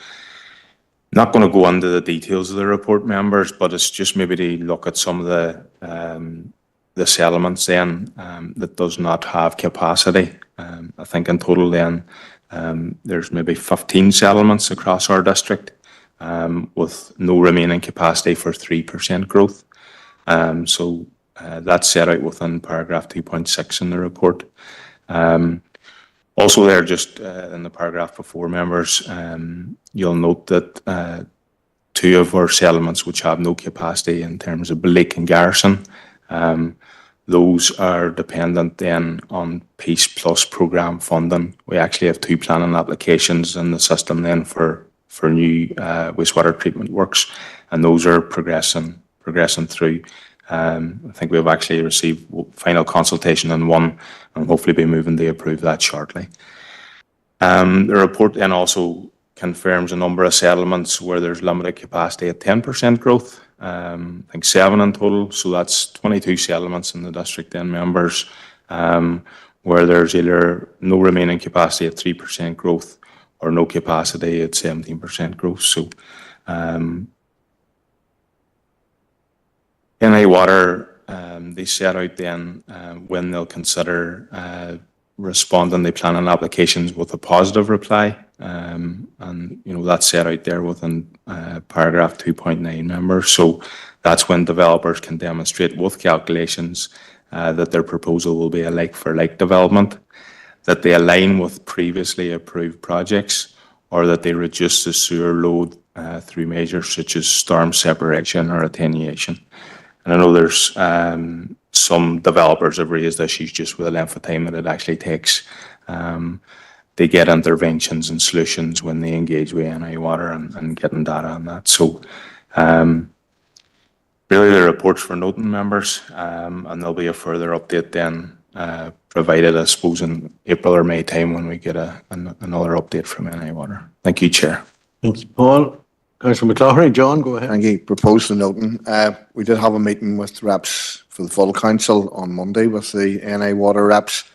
Speaker 10: not going to go into the details of the report, members, but it's just maybe to look at some of the settlements then that does not have capacity. I think in total then there's maybe 15 settlements across our district with no remaining capacity for 3% growth. So that's set out within paragraph 2.6 in the report. Also there, just in the paragraph before, members, you'll note that two of our settlements which have no capacity in terms of Bleak and Garrison. Those are dependent then on Peace Plus programme funding. We actually have 2 planning applications in the system then for new wastewater treatment works, and those are progressing through. I think we've actually received final consultation on one, and hopefully be moving to approve that shortly. The report then also confirms a number of settlements where there's limited capacity at 10% growth. I think 7 in total, so that's 22 settlements in the district then, members, where there's either no remaining capacity at 3% growth or no capacity at 17% growth. So NI Water, they set out then when they'll consider responding to planning applications with a positive reply. And, you know, that's set out there within paragraph 2.9, members. So that's when developers can demonstrate with calculations that their proposal will be a like-for-like development, that they align with previously approved projects, or that they reduce the sewer load through measures such as storm separation or attenuation. And I know there's some developers have raised issues just with the length of time that it actually takes. They get interventions and solutions when they engage with NI Water and getting data on that. So really the reports for noting, members, and there'll be a further update then provided, I suppose, in April or May time when we get another update from NI Water. Thank you, Chair.
Speaker 1: Thanks, Paul. Councillor McLaughlin. John, go ahead.
Speaker 13: Thank you. Proposed for noting. We did have a meeting with reps for the full council on Monday with the NI Water reps.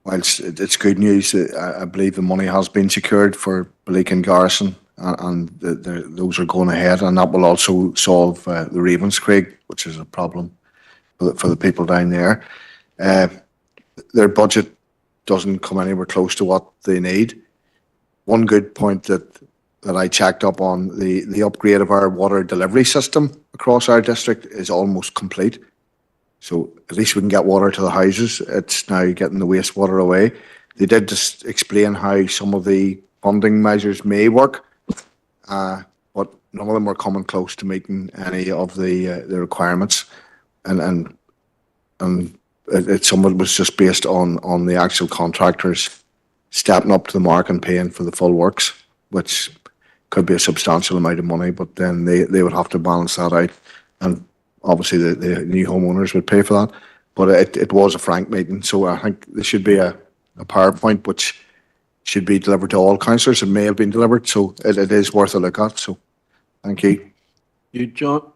Speaker 13: Whilst it's good news, I believe the money has been secured for Bleak and Garrison, and those are going ahead, and that will also solve the Ravenscraig, which is a problem for the people down there. Their budget doesn't come anywhere close to what they need. One good point that I checked up on, the upgrade of our water delivery system across our district is almost complete. So at least we can get water to the houses. It's now getting the wastewater away. They did just explain how some of the funding measures may work, but none of them were coming close to meeting any of the requirements. And some of it was just based on the actual contractors stepping up to the mark and paying for the full works, which could be a substantial amount of money, but then they would have to balance that out. And obviously the new homeowners would pay for that. But it was a frank meeting, so I think there should be a PowerPoint which should be delivered to all councillors. It may have been delivered, so it is worth a look at. So thank you.
Speaker 1: You, John.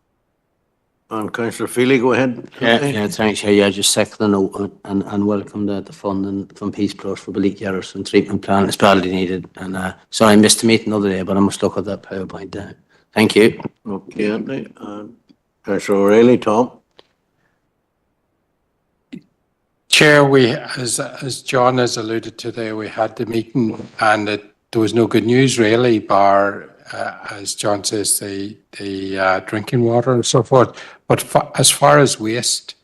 Speaker 1: And Councillor Feely, go ahead.
Speaker 12: Yeah, thanks. Yeah, just second the note and welcome the funding from Peace Plus for Bleak Garrison treatment plan. It's badly needed. And sorry, I missed the meeting the other day, but I must look at that PowerPoint there. Thank you.
Speaker 1: Okay, Anthony. Councillor O'Reilly. Tom.
Speaker 5: Chair, as John has alluded to there, we had the meeting and there was no good news really, bar, as John says, the drinking water and so forth. But as far as waste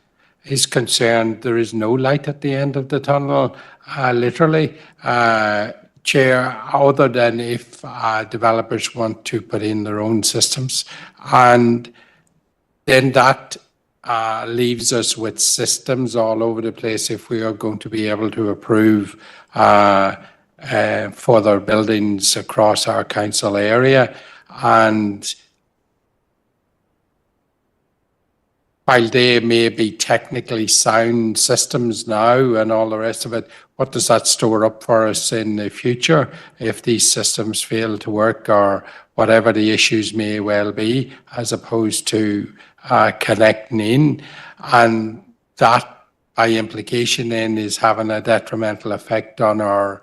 Speaker 5: is concerned, there is no light at the end of the tunnel, literally. Chair, other than if developers want to put in their own systems. And then that leaves us with systems all over the place if we are going to be able to approve further buildings across our council area. And while they may be technically sound systems now and all the rest of it, what does that store up for us in the future if these systems fail to work or whatever the issues may well be, as opposed to connecting in? And that, by implication, then is having a detrimental effect on our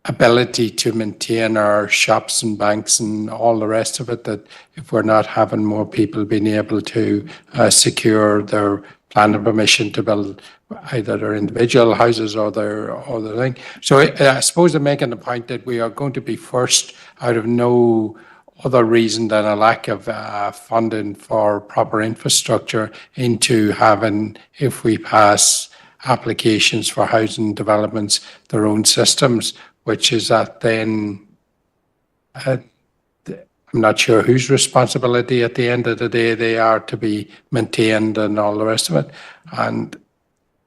Speaker 5: ability to maintain our shops and banks and all the rest of it, that if we're not having more people being able to secure their plan and permission to build either their individual houses or their thing. So I suppose I'm making the point that we are going to be first out of no other reason than a lack of funding for proper infrastructure into having, if we pass applications for housing developments, their own systems. which is that then I'm not sure whose responsibility at the end of the day they are to be maintained and all the rest of it. And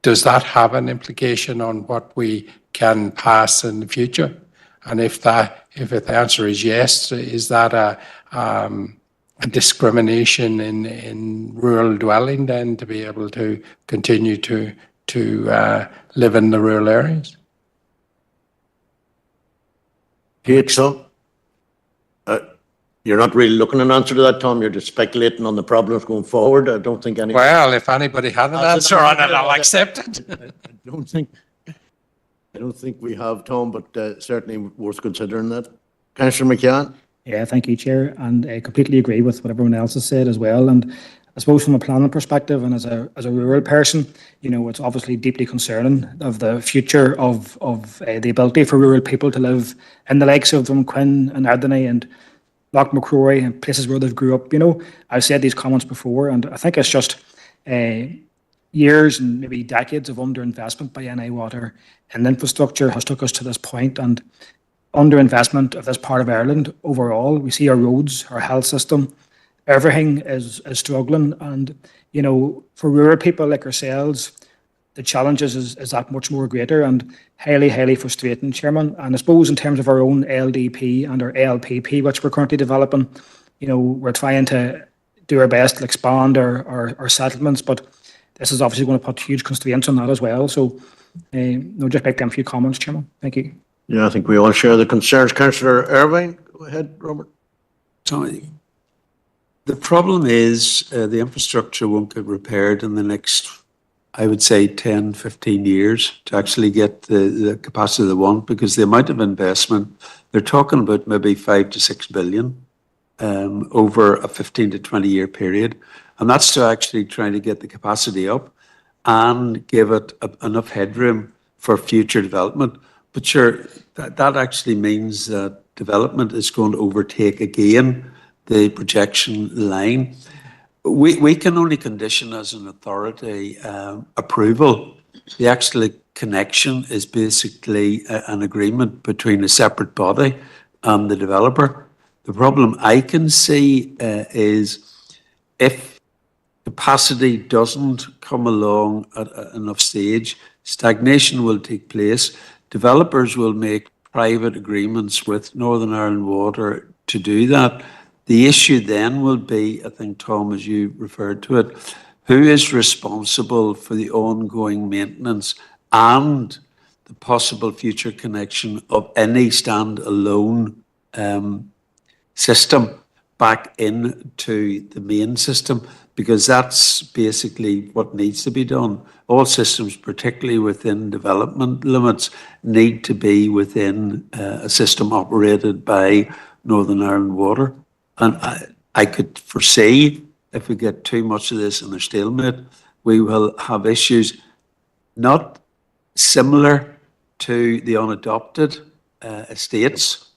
Speaker 5: does that have an implication on what we can pass in the future? And if the answer is yes, is that a discrimination in rural dwelling then to be able to continue to live in the rural areas?
Speaker 1: Okay, so you're not really looking an answer to that, Tom. You're just speculating on the problems going forward. I don't think any.
Speaker 5: Well, if anybody had an answer on it, I'll accept it.
Speaker 1: I don't think we have, Tom, but certainly worth considering that. Councillor McCann?
Speaker 6: Yeah, thank you, Chair, and I completely agree with what everyone else has said as well. And I suppose from a planning perspective and as a rural person, you know, it's obviously deeply concerning of the future of the ability for rural people to live in the likes of Drumquin and Ardenney and Loch McCrory and places where they've grew up. You know, I've said these comments before, and I think it's just years and maybe decades of underinvestment by NI Water in infrastructure has took us to this point, and underinvestment of this part of Ireland overall. We see our roads, our health system, everything is struggling. And, you know, for rural people like ourselves, the challenges is that much more greater and highly, highly frustrating, Chairman. And I suppose in terms of our own LDP and our LPP, which we're currently developing, you know, we're trying to do our best to expand our settlements, but this is obviously going to put huge constraints on that as well. So, just make them a few comments, Chairman. Thank you.
Speaker 1: Yeah, I think we all share the concerns. Councillor Irvine, go ahead, Robert.
Speaker 14: Tommy, the problem is the infrastructure won't get repaired in the next, I would say, 10, 15 years to actually get the capacity they want, because the amount of investment, they're talking about maybe 5 to 6 billion over a 15 to 20 year period. And that's to actually trying to get the capacity up and give it enough headroom for future development. But sure, that actually means that development is going to overtake again the projection line. We can only condition as an authority approval. The actual connection is basically an agreement between a separate body and the developer. The problem I can see is if capacity doesn't come along at enough stage, stagnation will take place. Developers will make private agreements with Northern Ireland Water to do that. The issue then will be, I think, Tom, as you referred to it, who is responsible for the ongoing maintenance and the possible future connection of any standalone system back into the main system, because that's basically what needs to be done. All systems, particularly within development limits, need to be within a system operated by Northern Ireland Water. And I could foresee if we get too much of this in the stalemate, we will have issues not similar to the unadopted estates,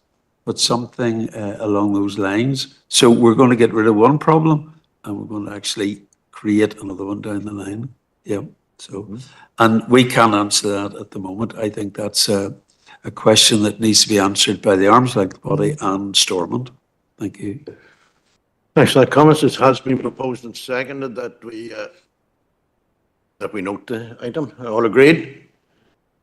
Speaker 14: but something along those lines. So we're going to get rid of one problem and we're going to actually create another one down the line. Yeah. So, and we can't answer that at the moment. I think that's a question that needs to be answered by the arm's length body and Stormont. Thank you.
Speaker 1: Thanks for that comment. It has been proposed and seconded that we note the item. All agreed?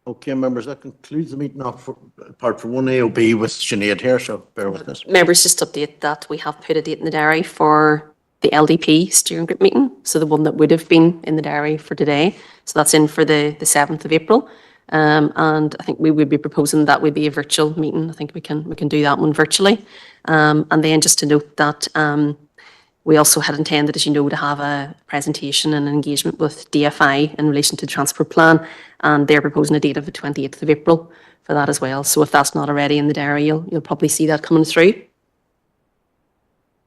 Speaker 1: Okay, members, that concludes the meeting apart from one AOB with Sinead here, so bear with us.
Speaker 11: Members, just update that we have put a date in the diary for the LDP steering group meeting, so the one that would have been in the diary for today. So that's in for the 7th of April. And I think we would be proposing that would be a virtual meeting. I think we can do that one virtually. And then just to note that we also had intended, as you know, to have a presentation and engagement with DFI in relation to the transport plan, and they're proposing a date of the 28th of April for that as well. So if that's not already in the diary, you'll probably see that coming through.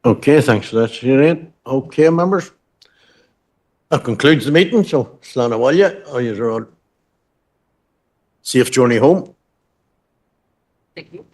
Speaker 1: Okay, thanks for that, Sinead. Okay, members. That concludes the meeting, so Slán Abhaile, are you all safe journey home?
Speaker 11: Thank you.